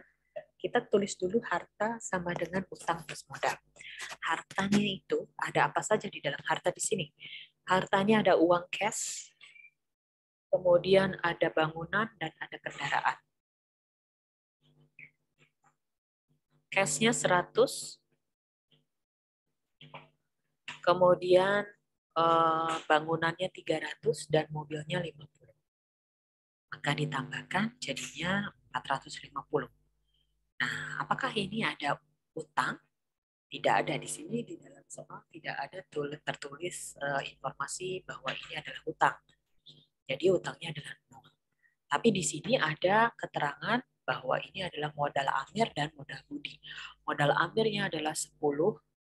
kita tulis dulu harta sama dengan utang plus modal. Hartanya itu ada apa saja di dalam harta di sini? Hartanya ada uang cash, kemudian ada bangunan dan ada kendaraan. Cashnya 100, kemudian bangunannya 300 dan mobilnya 50. Maka ditambahkan jadinya 450. Nah, apakah ini ada utang? Tidak ada di sini, di dalam soal tidak ada tertulis informasi bahwa ini adalah utang. Jadi utangnya adalah 0. Tapi di sini ada keterangan bahwa ini adalah modal Amir dan modal Budi. Modal Amirnya adalah 10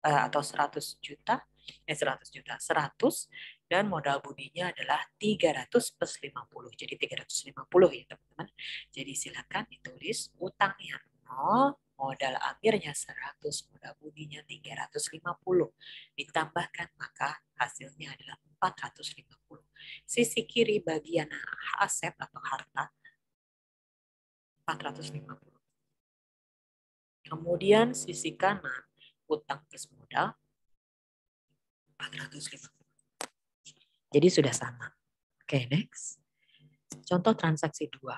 atau 100 juta, 100 dan modal Budinya adalah 300 plus 50. Jadi 350 ya teman-teman. Jadi silakan ditulis utangnya 0, modal Amirnya 100, modal Budinya 350. Ditambahkan maka hasilnya adalah 450. Sisi kiri bagian aset atau harta 450. Kemudian sisi kanan utang plus modal 450. Jadi sudah sama. Oke, next. Contoh transaksi 2.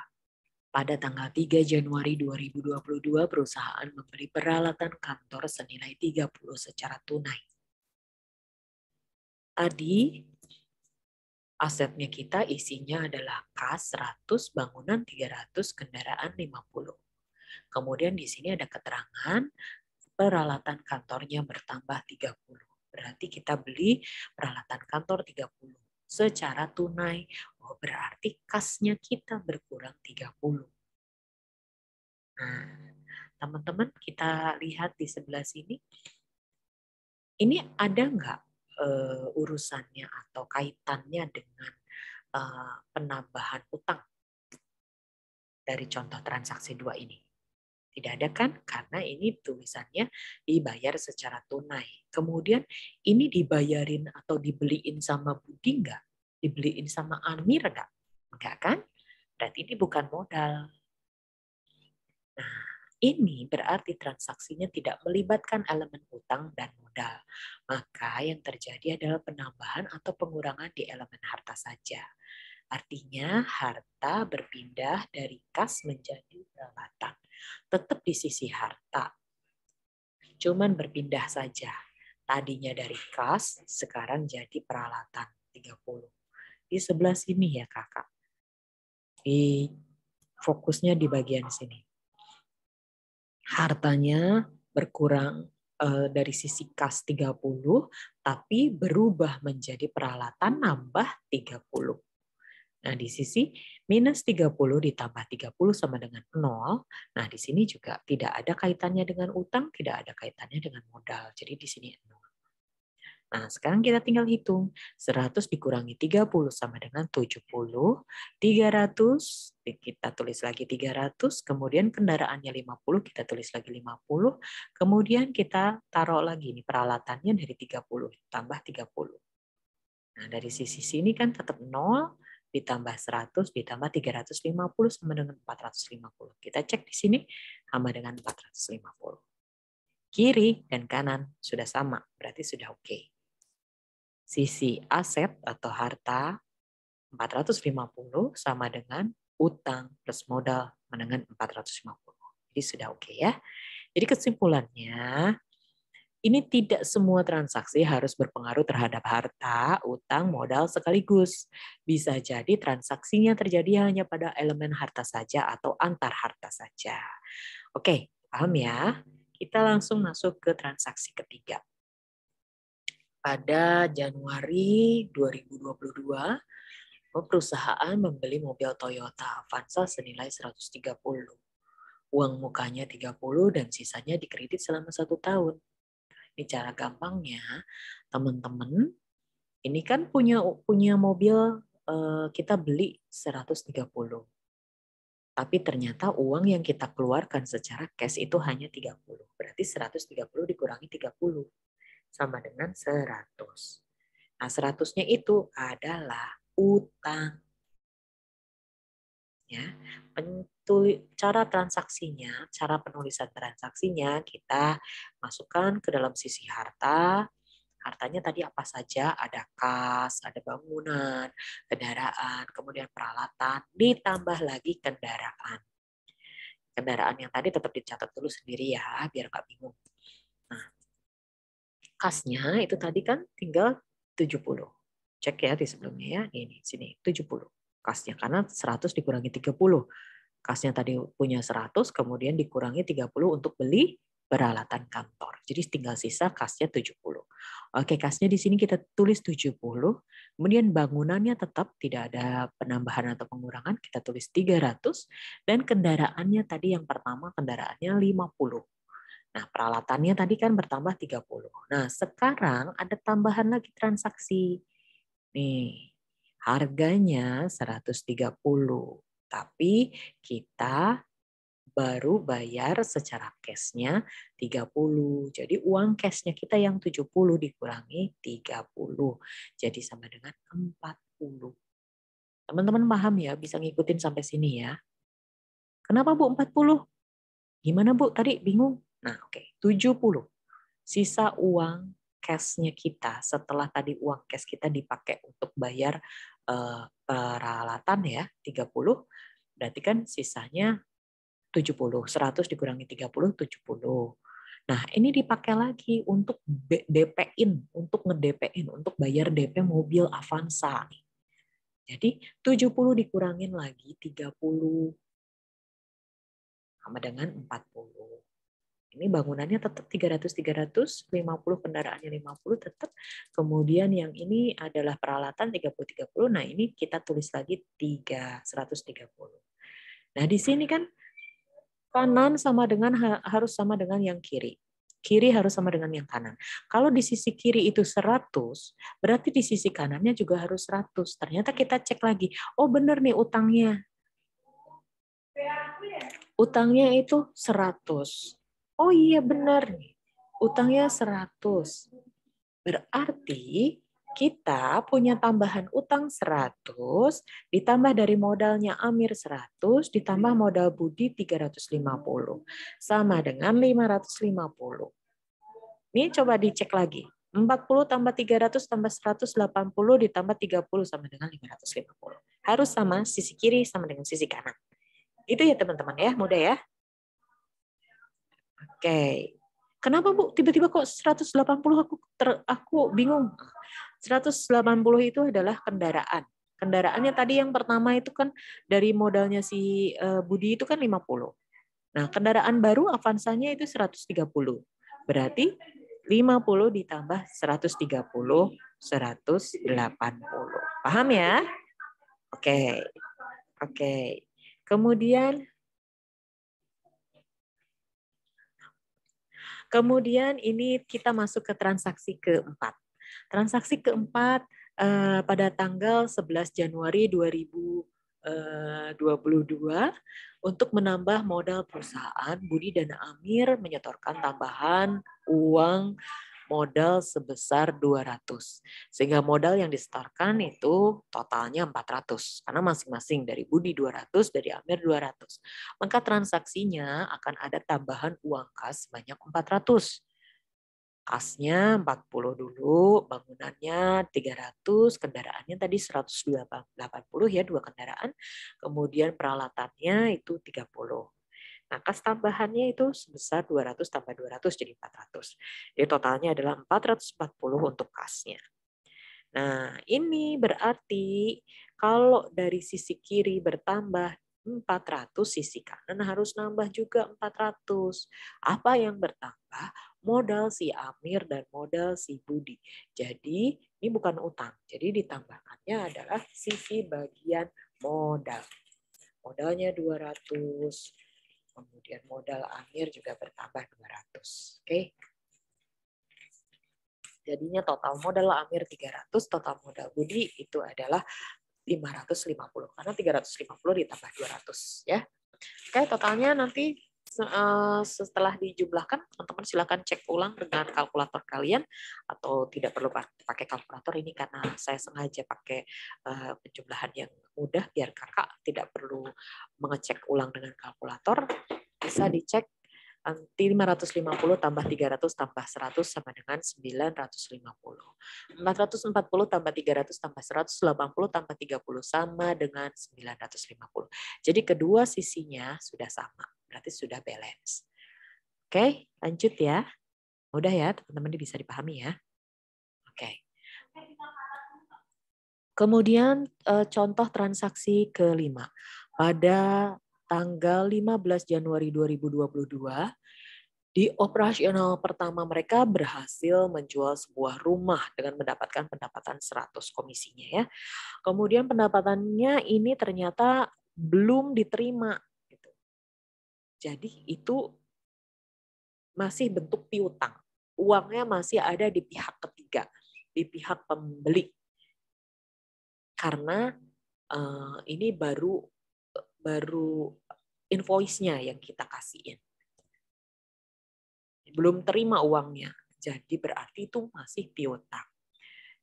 Pada tanggal 3 Januari 2022, perusahaan membeli peralatan kantor senilai 30 secara tunai. Tadi asetnya kita isinya adalah kas 100, bangunan 300, kendaraan 50. Kemudian di sini ada keterangan peralatan kantornya bertambah 30. Berarti kita beli peralatan kantor 30 secara tunai. Oh, berarti kasnya kita berkurang 30. Nah, teman-teman kita lihat di sebelah sini. Ini ada nggak urusannya atau kaitannya dengan penambahan utang dari contoh transaksi 2 ini? Tidak ada kan? Karena ini tulisannya dibayar secara tunai. Kemudian ini dibayarin atau dibeliin sama Budi nggak? Dibeliin sama Amir nggak? Enggak kan? Berarti ini bukan modal. Nah, ini berarti transaksinya tidak melibatkan elemen utang dan modal. Maka yang terjadi adalah penambahan atau pengurangan di elemen harta saja. Artinya harta berpindah dari kas menjadi peralatan. Tetap di sisi harta. Cuman berpindah saja. Tadinya dari kas, sekarang jadi peralatan 30. Di sebelah sini ya kakak. Fokusnya di bagian sini. Hartanya berkurang dari sisi kas 30, tapi berubah menjadi peralatan nambah 30. Nah, di sisi minus 30 ditambah 30 sama dengan 0. Nah, di sini juga tidak ada kaitannya dengan utang, tidak ada kaitannya dengan modal. Jadi di sini 0. Nah, sekarang kita tinggal hitung. 100 dikurangi 30 sama dengan 70. 300, kita tulis lagi 300. Kemudian kendaraannya 50, kita tulis lagi 50. Kemudian kita taruh lagi, ini peralatannya dari 30, tambah 30. Nah, dari sisi sini kan tetap 0, ditambah 100, ditambah 350 sama dengan 450. Kita cek di sini sama dengan 450. Kiri dan kanan sudah sama, berarti sudah oke. Sisi aset atau harta 450 sama dengan utang plus modal dengan 450. Jadi sudah oke ya. Jadi kesimpulannya, ini tidak semua transaksi harus berpengaruh terhadap harta, utang, modal sekaligus. Bisa jadi transaksinya terjadi hanya pada elemen harta saja atau antar harta saja. Oke, paham ya? Kita langsung masuk ke transaksi ketiga. Pada Januari 2022, perusahaan membeli mobil Toyota Avanza senilai 130. Uang mukanya 30 dan sisanya dikredit selama 1 tahun. Ini cara gampangnya, teman-teman, ini kan punya mobil kita beli 130. Tapi ternyata uang yang kita keluarkan secara cash itu hanya 30. Berarti 130 dikurangi 30 sama dengan 100. Nah, 100-nya itu adalah utang. Ya, cara transaksinya, cara penulisan transaksinya kita masukkan ke dalam sisi harta. Hartanya tadi apa saja? Ada kas, ada bangunan, kendaraan, kemudian peralatan, ditambah lagi kendaraan. Kendaraan yang tadi tetap dicatat dulu sendiri ya, biar nggak bingung. Nah, kasnya itu tadi kan tinggal 70. Cek ya di sebelumnya ya, ini sini 70 kasnya karena 100 dikurangi 30. Kasnya tadi punya 100 kemudian dikurangi 30 untuk beli peralatan kantor. Jadi tinggal sisa kasnya 70. Oke, kasnya di sini kita tulis 70. Kemudian bangunannya tetap tidak ada penambahan atau pengurangan, kita tulis 300 dan kendaraannya tadi yang pertama kendaraannya 50. Nah, peralatannya tadi kan bertambah 30. Nah, sekarang ada tambahan lagi transaksi. Nih, harganya 130. Tapi kita baru bayar secara cash-nya 30. Jadi uang cash-nya kita yang 70 dikurangi 30. Jadi sama dengan 40. Teman-teman paham ya, bisa ngikutin sampai sini ya. Kenapa Bu 40? Gimana Bu? Tadi bingung? Nah, oke. 70. Sisa uang cash-nya kita setelah tadi uang cash kita dipakai untuk bayar peralatan ya 30, berarti kan sisanya 70. 100 dikurangi 30, 70. Nah, ini dipakai lagi untuk DP-in, untuk nge-DP-in, untuk bayar DP mobil Avanza. Jadi 70 dikurangin lagi 30 sama dengan 40. Ini bangunannya tetap 300, 50 kendaraannya 50 tetap. Kemudian yang ini adalah peralatan 30, 30. Nah, ini kita tulis lagi 130. Nah, di sini kan kanan harus sama dengan yang kiri. Kiri harus sama dengan yang kanan. Kalau di sisi kiri itu 100, berarti di sisi kanannya juga harus 100. Ternyata kita cek lagi. Oh, benar nih utangnya. Utangnya itu 100. Oh iya benar nih. Utangnya 100. Berarti kita punya tambahan utang 100, ditambah dari modalnya Amir 100, ditambah modal Budi 350. Sama dengan 550. Ini coba dicek lagi. 40 tambah 300 tambah 180 ditambah 30 sama dengan 550. Harus sama, sisi kiri sama dengan sisi kanan. Itu ya teman-teman ya, mudah ya. Oke. Kenapa Bu tiba-tiba kok 180 aku bingung. 180 itu adalah kendaraan. Kendaraannya tadi yang pertama itu kan dari modalnya si Budi itu kan 50. Nah, kendaraan baru Avanza-nya itu 130. Berarti 50 ditambah 130, 180. Paham ya? Oke. Oke. Kemudian ini kita masuk ke transaksi keempat. Transaksi keempat pada tanggal 11 Januari 2022 untuk menambah modal perusahaan, Budi dan Amir menyetorkan tambahan uang modal sebesar 200. Sehingga modal yang disetorkan itu totalnya 400. Karena masing-masing dari Budi 200, dari Amir 200. Maka transaksinya akan ada tambahan uang kas sebanyak 400. Kasnya 40 dulu, bangunannya 300, kendaraannya tadi 180 ya, 2 kendaraan. Kemudian peralatannya itu 30. Nah, kas tambahannya itu sebesar 200 tambah 200 jadi 400. Jadi totalnya adalah 440 untuk kasnya. Nah, ini berarti kalau dari sisi kiri bertambah 400, sisi kanan harus nambah juga 400. Apa yang bertambah? Modal si Amir dan modal si Budi. Jadi, ini bukan utang. Jadi ditambahkannya adalah sisi bagian modal. Modalnya 200. Kemudian modal Amir juga bertambah 200. Oke. Jadinya total modal Amir 300, total modal Budi itu adalah 550. Karena 350 ditambah 200 ya. Oke, totalnya nanti setelah dijumlahkan, teman-teman silakan cek ulang dengan kalkulator kalian atau tidak perlu pakai kalkulator ini karena saya sengaja pakai penjumlahan yang mudah biar kakak tidak perlu mengecek ulang dengan kalkulator. Bisa dicek nanti 550 tambah 300 tambah 100 sama dengan 950. 440 tambah 300 tambah 180 tambah 30 sama dengan 950. Jadi kedua sisinya sudah sama, berarti sudah balance. Oke, lanjut ya. Mudah ya, teman-teman bisa dipahami ya. Oke. Kemudian contoh transaksi kelima. Pada tanggal 15 Januari 2022, di operasional pertama mereka berhasil menjual sebuah rumah dengan mendapatkan pendapatan 100 komisinya ya. Kemudian pendapatannya ini ternyata belum diterima. Gitu. Jadi itu masih bentuk piutang. Uangnya masih ada di pihak ketiga, di pihak pembeli. Karena ini baru invoice-nya yang kita kasihin. Belum terima uangnya. Jadi berarti itu masih piutang.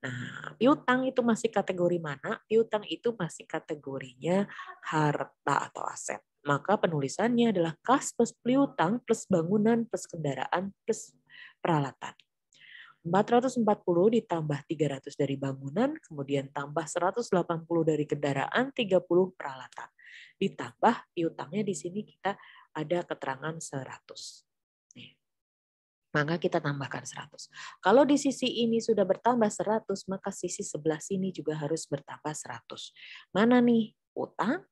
Nah, piutang itu masih kategori mana? Piutang itu masih kategorinya harta atau aset. Maka penulisannya adalah kas plus piutang plus bangunan plus kendaraan plus peralatan. 440 ditambah 300 dari bangunan, kemudian tambah 180 dari kendaraan, 30 peralatan. Ditambah piutangnya di sini kita ada keterangan 100. Maka kita tambahkan 100. Kalau di sisi ini sudah bertambah 100, maka sisi sebelah sini juga harus bertambah 100. Mana nih? Utang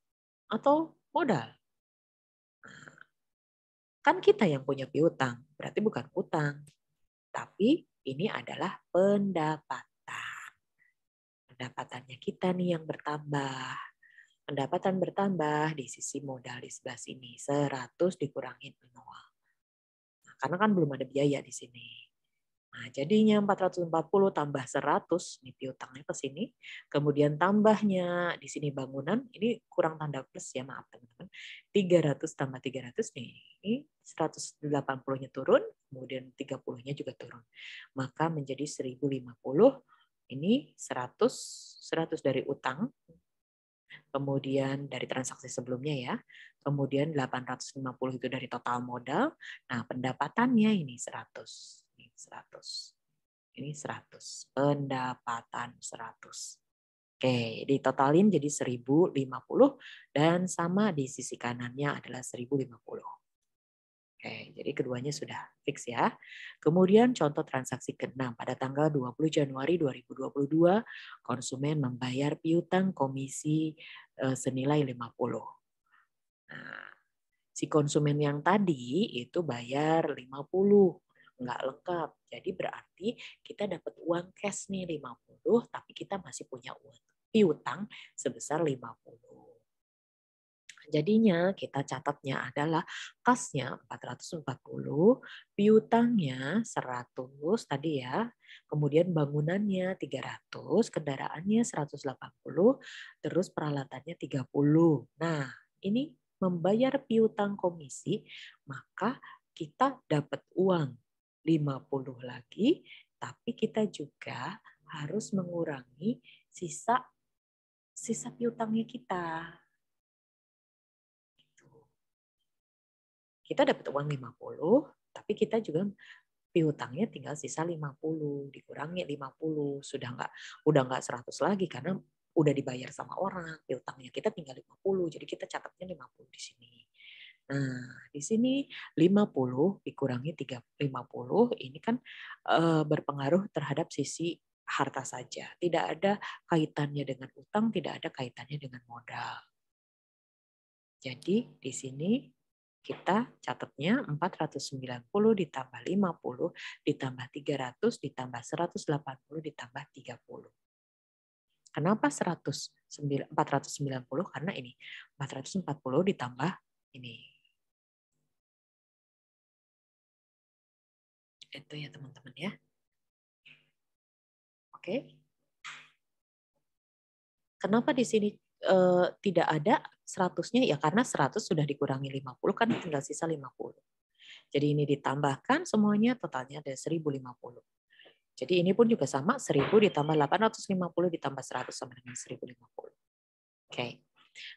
atau modal? Kan kita yang punya piutang, berarti bukan utang. Tapi ini adalah pendapatan. Pendapatannya kita nih yang bertambah. Pendapatan bertambah di sisi modal di sebelah sini. 100 dikurangin 0. Karena kan belum ada biaya di sini. Nah, jadinya 440 tambah 100, ini piutangnya ke sini. Kemudian tambahnya di sini bangunan, ini kurang tanda plus ya, maaf teman-teman. 300 tambah 300 nih, ini 180-nya turun, kemudian 30-nya juga turun. Maka menjadi 1050, ini 100 dari utang, kemudian dari transaksi sebelumnya ya, kemudian 850 itu dari total modal. Nah, pendapatannya ini 100. Ini 100. Ini 100. Pendapatan 100. Oke, ditotalin jadi 1050 dan sama di sisi kanannya adalah 1050. Oke, jadi keduanya sudah fix ya. Kemudian contoh transaksi ke-6 pada tanggal 20 Januari 2022 konsumen membayar piutang komisi senilai 50. Nah, si konsumen yang tadi itu bayar 50, nggak lengkap. Jadi berarti kita dapat uang cash nih 50, tapi kita masih punya uang piutang sebesar 50. Jadinya kita catatnya adalah kasnya 440, piutangnya 100 tadi ya, kemudian bangunannya 300, kendaraannya 180, terus peralatannya 30. Nah, ini membayar piutang komisi, maka kita dapat uang 50 lagi, tapi kita juga harus mengurangi sisa piutangnya kita. Kita dapat uang 50, tapi kita juga piutangnya tinggal sisa 50, dikurangi 50, udah nggak 100 lagi karena udah dibayar sama orang, piutangnya kita tinggal 50, jadi kita catatnya 50 di sini. Nah, di sini 50 dikurangi 50 ini kan berpengaruh terhadap sisi harta saja. Tidak ada kaitannya dengan utang, tidak ada kaitannya dengan modal. Jadi di sini kita catatnya 490 ditambah 50 ditambah 300 ditambah 180 ditambah 30. Kenapa 490? Karena ini 440 ditambah ini. Itu ya teman-teman ya. Oke. Kenapa di sini tidak ada 100-nya? Ya karena 100 sudah dikurangi 50 kan tinggal sisa 50. Jadi ini ditambahkan semuanya totalnya ada 1050. Jadi ini pun juga sama, 1000 ditambah 850 ditambah 100 sama dengan 1050. Oke.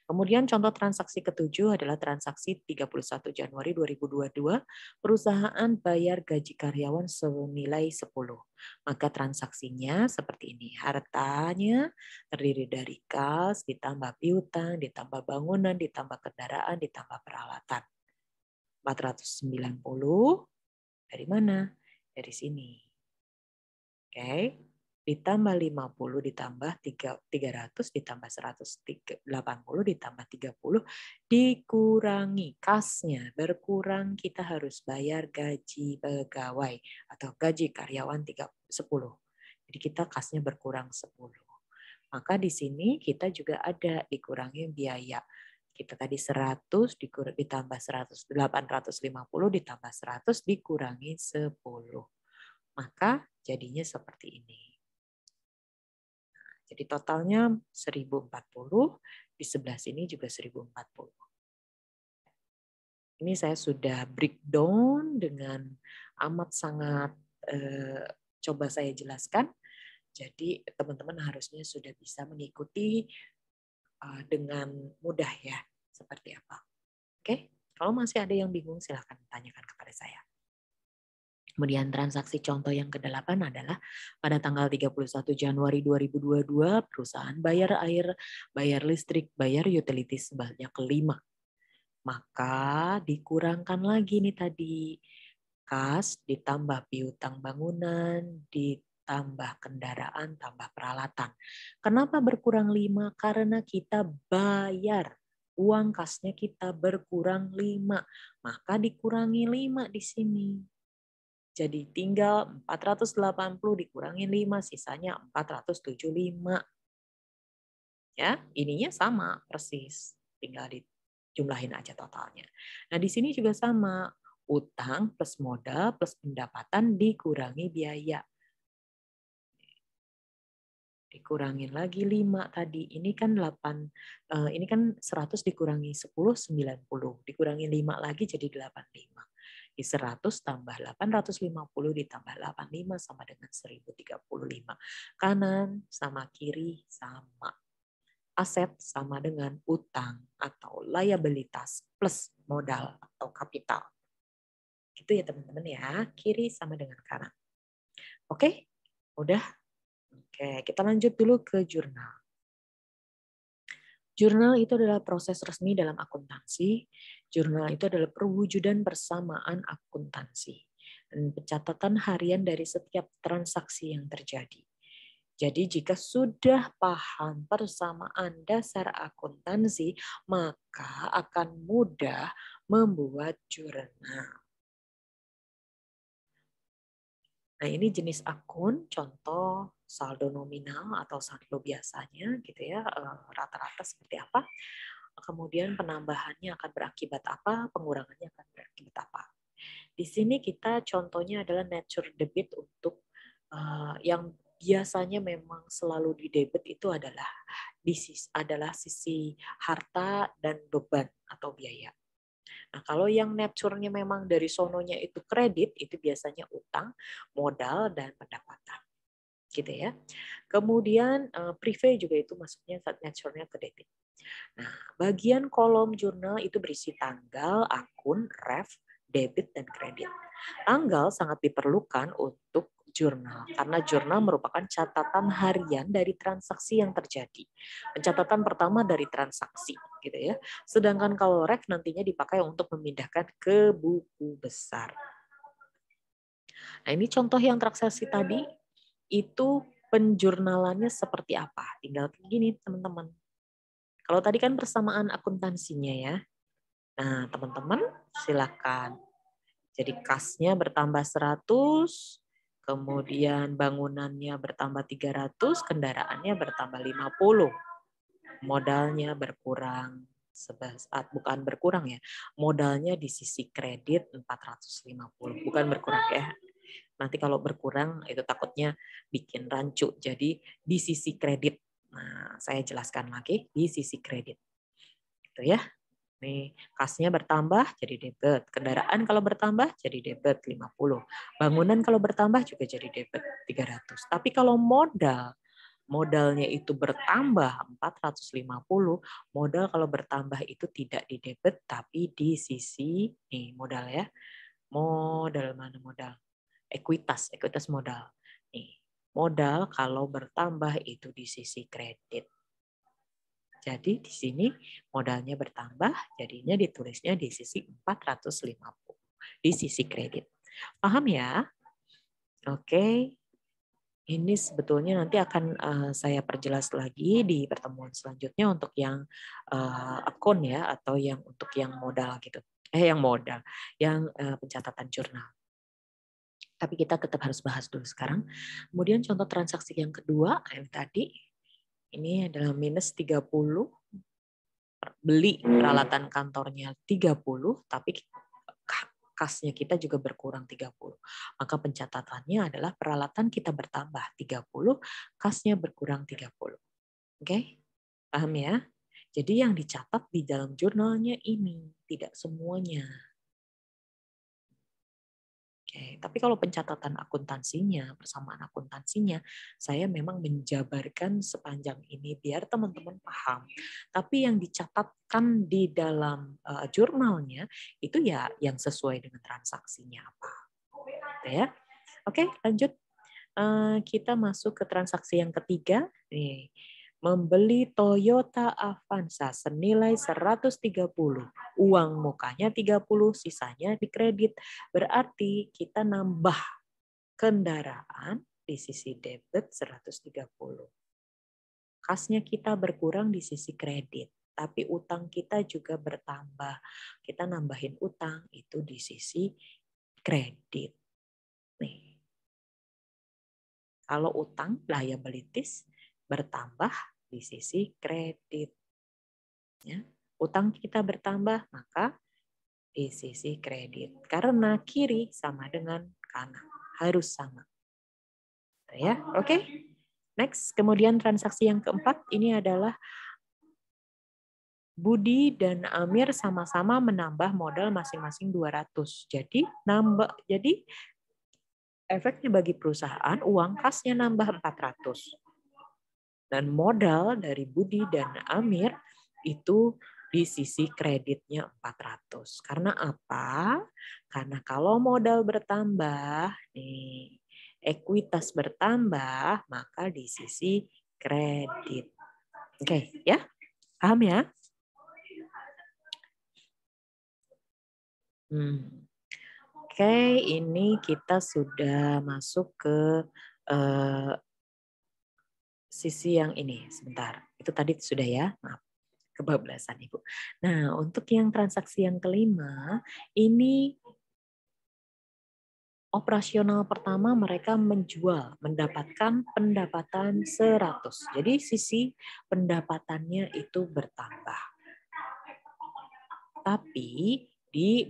Kemudian contoh transaksi ketujuh adalah transaksi 31 Januari 2022, perusahaan bayar gaji karyawan senilai 10. Maka transaksinya seperti ini, hartanya terdiri dari kas, ditambah piutang, ditambah bangunan, ditambah kendaraan, ditambah peralatan. 490 dari mana? Dari sini. Oke, ditambah 50 ditambah 300 ditambah 180 ditambah 30 dikurangi kasnya berkurang, kita harus bayar gaji pegawai atau gaji karyawan 10. Jadi kita kasnya berkurang 10. Maka di sini kita juga ada dikurangi biaya. Kita tadi 100 ditambah 100, 850 ditambah 100 dikurangi 10. Maka jadinya seperti ini. Jadi totalnya 1040, di sebelah sini juga 1040. Ini saya sudah breakdown dengan amat sangat coba saya jelaskan. Jadi teman-teman harusnya sudah bisa mengikuti dengan mudah ya, seperti apa. Oke, kalau masih ada yang bingung silahkan tanyakan kepada saya. Kemudian transaksi contoh yang ke-8 adalah pada tanggal 31 Januari 2022 perusahaan bayar air, bayar listrik, bayar utilities sebanyak 5. Maka dikurangkan lagi nih tadi kas ditambah piutang bangunan, ditambah kendaraan, tambah peralatan. Kenapa berkurang 5? Karena kita bayar. Uang kasnya kita berkurang 5. Maka dikurangi 5 di sini. Jadi tinggal 480 dikurangi 5, sisanya 475. Ya, ininya sama persis. Tinggal dijumlahin aja totalnya. Nah, di sini juga sama. Utang plus modal plus pendapatan dikurangi biaya. Dikurangin lagi 5 tadi. Ini kan 8, ini kan 100 dikurangi 10, 90. Dikurangi 5 lagi jadi 85. Di 100 tambah 850 ditambah 85 sama dengan 1035. Kanan sama kiri sama. Aset sama dengan utang atau liabilitas plus modal atau kapital. Gitu ya teman-teman ya. Kiri sama dengan kanan. Oke? Udah? Oke, kita lanjut dulu ke jurnal. Jurnal itu adalah proses resmi dalam akuntansi. Jurnal itu adalah perwujudan persamaan akuntansi dan pencatatan harian dari setiap transaksi yang terjadi. Jadi jika sudah paham persamaan dasar akuntansi, maka akan mudah membuat jurnal. Nah, ini jenis akun, contoh saldo nominal atau saldo biasanya gitu ya, rata-rata seperti apa. Kemudian penambahannya akan berakibat apa, pengurangannya akan berakibat apa. Di sini kita contohnya adalah nature debit untuk yang biasanya memang selalu di debit itu adalah sisi harta dan beban atau biaya. Nah, kalau yang nature-nya memang dari sononya itu kredit, itu biasanya utang, modal, dan pendapatan. Gitu ya. Kemudian prive juga itu masuknya nature-nya ke debit. Nah, bagian kolom jurnal itu berisi tanggal, akun, ref, debit, dan kredit. Tanggal sangat diperlukan untuk jurnal karena jurnal merupakan catatan harian dari transaksi yang terjadi. Pencatatan pertama dari transaksi, gitu ya. Sedangkan kalau ref nantinya dipakai untuk memindahkan ke buku besar. Nah, ini contoh yang transaksi tadi itu penjurnalannya seperti apa? Tinggal gini, teman-teman. Kalau tadi kan persamaan akuntansinya ya. Nah, teman-teman silakan. Jadi kasnya bertambah 100, kemudian bangunannya bertambah 300, kendaraannya bertambah 50. Modalnya berkurang bukan berkurang ya. Modalnya di sisi kredit 450, bukan berkurang ya. Nanti kalau berkurang itu takutnya bikin rancu. Jadi di sisi kredit. Nah, saya jelaskan lagi di sisi kredit. Gitu ya. Nih, kasnya bertambah jadi debit. Kendaraan kalau bertambah jadi debit 50. Bangunan kalau bertambah juga jadi debit 300. Tapi kalau modalnya itu bertambah 450, modal kalau bertambah itu tidak di debit tapi di sisi nih modal ya. Modal mana modal? Ekuitas modal. Nih, modal kalau bertambah itu di sisi kredit. Jadi di sini modalnya bertambah, jadinya ditulisnya di sisi 450 di sisi kredit. Paham ya? Oke. Ini sebetulnya nanti akan saya perjelas lagi di pertemuan selanjutnya untuk yang akun ya atau yang untuk yang modal gitu. Yang pencatatan jurnal. Tapi kita tetap harus bahas dulu sekarang. Kemudian contoh transaksi yang kedua yang tadi ini adalah minus 30, beli peralatan kantornya 30, tapi kasnya kita juga berkurang 30. Maka pencatatannya adalah peralatan kita bertambah 30, kasnya berkurang 30. Oke? Paham ya? Jadi yang dicatat di dalam jurnalnya ini, tidak semuanya. Oke, tapi kalau pencatatan akuntansinya, persamaan akuntansinya, saya memang menjabarkan sepanjang ini biar teman-teman paham. Tapi yang dicatatkan di dalam jurnalnya itu ya yang sesuai dengan transaksinya apa. Ya. Oke, lanjut. Kita masuk ke transaksi yang ketiga. Nih, membeli Toyota Avanza senilai 130. Uang mukanya 30, sisanya dikredit. Berarti kita nambah kendaraan di sisi debit 130. Kasnya kita berkurang di sisi kredit, tapi utang kita juga bertambah. Kita nambahin utang itu di sisi kredit. Nih. Kalau utang liabilities bertambah di sisi kredit. Ya. Utang kita bertambah, maka di sisi kredit. Karena kiri sama dengan kanan. Harus sama. Ya, oke. Next, kemudian transaksi yang keempat ini adalah Budi dan Amir sama-sama menambah modal masing-masing 200. Jadi efeknya bagi perusahaan uang kasnya nambah 400. Dan modal dari Budi dan Amir itu di sisi kreditnya 400. Karena apa? Karena kalau modal bertambah, nih, ekuitas bertambah, maka di sisi kredit. Oke, ya? Paham ya? Oke, ini kita sudah masuk ke sisi yang ini. Sebentar, itu tadi sudah ya? Maaf, kebablasan Ibu. Nah, untuk yang transaksi yang kelima, ini operasional pertama mereka menjual, mendapatkan pendapatan 100. Jadi sisi pendapatannya itu bertambah. Tapi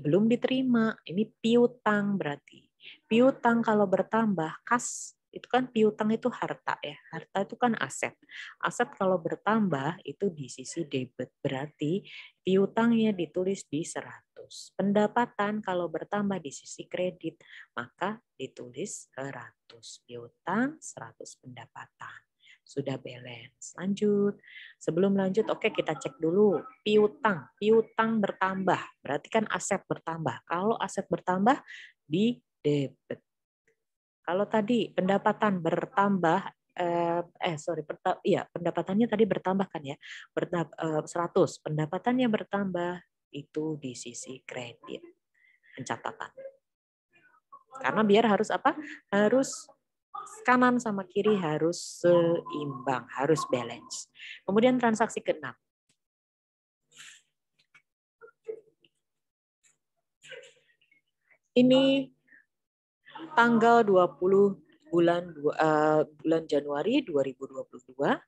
belum diterima. Ini piutang berarti. Piutang kalau bertambah, kas itu kan piutang itu harta ya. Harta itu kan aset. Aset kalau bertambah itu di sisi debit. Berarti piutangnya ditulis di 100. Pendapatan kalau bertambah di sisi kredit, maka ditulis 100. Piutang 100 pendapatan. Sudah balance. Lanjut. Sebelum lanjut, oke kita cek dulu piutang. Piutang bertambah, berarti kan aset bertambah. Kalau aset bertambah di debit. Kalau tadi pendapatan bertambah, pendapatannya tadi bertambah kan ya, 100. Pendapatannya bertambah itu di sisi kredit. Pencatatan. Karena biar harus apa? Harus kanan sama kiri harus seimbang, harus balance. Kemudian transaksi ke-6. Ini tanggal 20 bulan Januari 2022,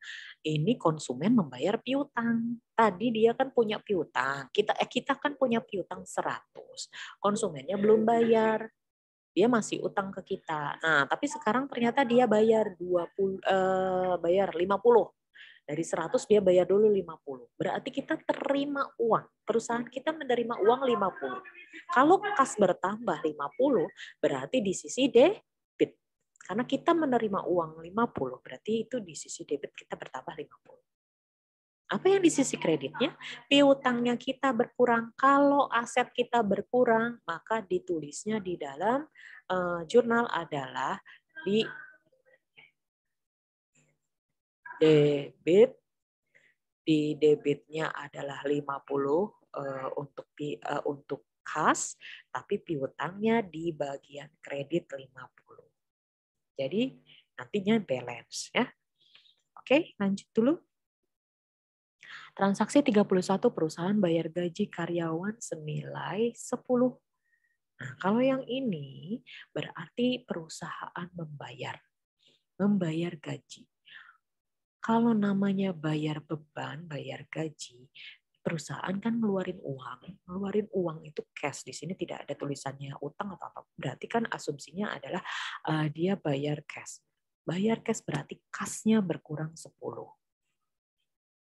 ini konsumen membayar piutang. Tadi dia kan punya piutang. Kita kan punya piutang 100. Konsumennya belum bayar. Dia masih utang ke kita. Nah, tapi sekarang ternyata dia bayar 50. Dari 100 dia bayar dulu 50. Berarti kita terima uang. Perusahaan kita menerima uang 50. Kalau kas bertambah 50, berarti di sisi debit. Karena kita menerima uang 50, berarti itu di sisi debit kita bertambah 50. Apa yang di sisi kreditnya? Piutangnya kita berkurang. Kalau aset kita berkurang, maka ditulisnya di dalam jurnal adalah di debit. Di debitnya adalah 50 untuk kas, tapi piutangnya di bagian kredit 50. Jadi nantinya balance ya. Oke, lanjut dulu. Transaksi 31, perusahaan bayar gaji karyawan senilai 10. Nah, kalau yang ini berarti perusahaan membayar gaji. Kalau namanya bayar beban, bayar gaji, perusahaan kan ngeluarin uang itu cash. Di sini tidak ada tulisannya utang atau apa. Berarti kan asumsinya adalah dia bayar cash. Bayar cash berarti kasnya berkurang 10.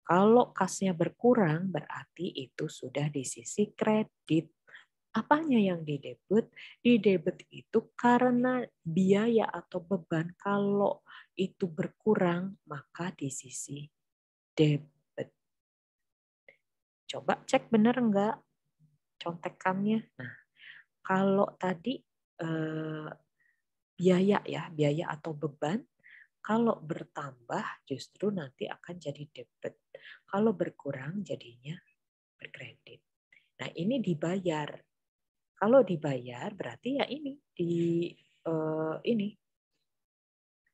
Kalau kasnya berkurang berarti itu sudah di sisi kredit. Apanya yang didebit? Didebit itu karena biaya atau beban kalau itu berkurang maka di sisi debit. Coba cek benar enggak contekannya. Nah, kalau tadi biaya atau beban kalau bertambah justru nanti akan jadi debit. Kalau berkurang jadinya berkredit. Nah, ini dibayar. Kalau dibayar berarti ya ini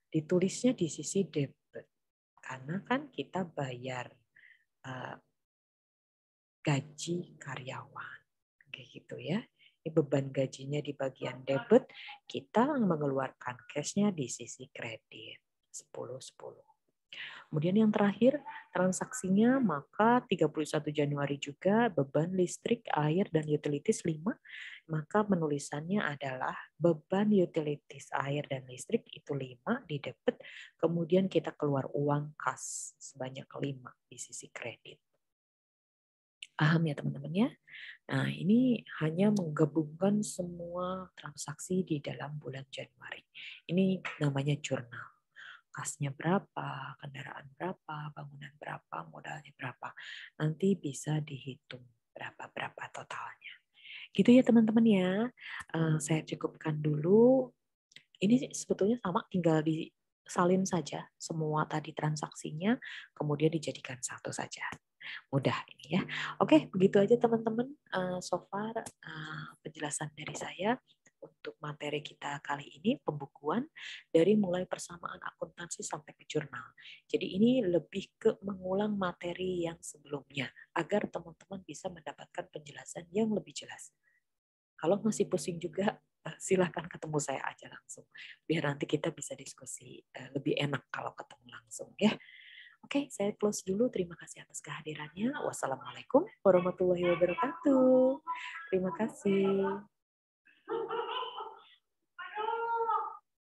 ditulisnya di sisi debit. Karena kan kita bayar gaji karyawan. Kayak gitu ya. Ini beban gajinya di bagian debit, kita mengeluarkan cash-nya di sisi kredit. 10-10. Kemudian yang terakhir, transaksinya maka 31 Januari juga beban listrik, air, dan utilities 5, maka penulisannya adalah beban utilities, air, dan listrik itu 5 di debit, kemudian kita keluar uang kas sebanyak 5 di sisi kredit. Paham ya teman-teman ya? Nah, ini hanya menggabungkan semua transaksi di dalam bulan Januari. Ini namanya jurnal. Kasnya berapa, kendaraan berapa, bangunan berapa, modalnya berapa. Nanti bisa dihitung berapa-berapa totalnya. Gitu ya teman-teman ya. Saya cukupkan dulu. Ini sebetulnya sama, tinggal disalin saja semua tadi transaksinya, kemudian dijadikan satu saja. Mudah ini ya. Oke, begitu aja teman-teman. So far penjelasan dari saya untuk materi kita kali ini, pembukuan dari mulai persamaan akuntansi sampai ke jurnal. Jadi ini lebih ke mengulang materi yang sebelumnya agar teman-teman bisa mendapatkan penjelasan yang lebih jelas. Kalau masih pusing juga, silahkan ketemu saya aja langsung. Biar nanti kita bisa diskusi lebih enak kalau ketemu langsung ya. Oke, saya close dulu. Terima kasih atas kehadirannya. Wassalamualaikum warahmatullahi wabarakatuh. Terima kasih.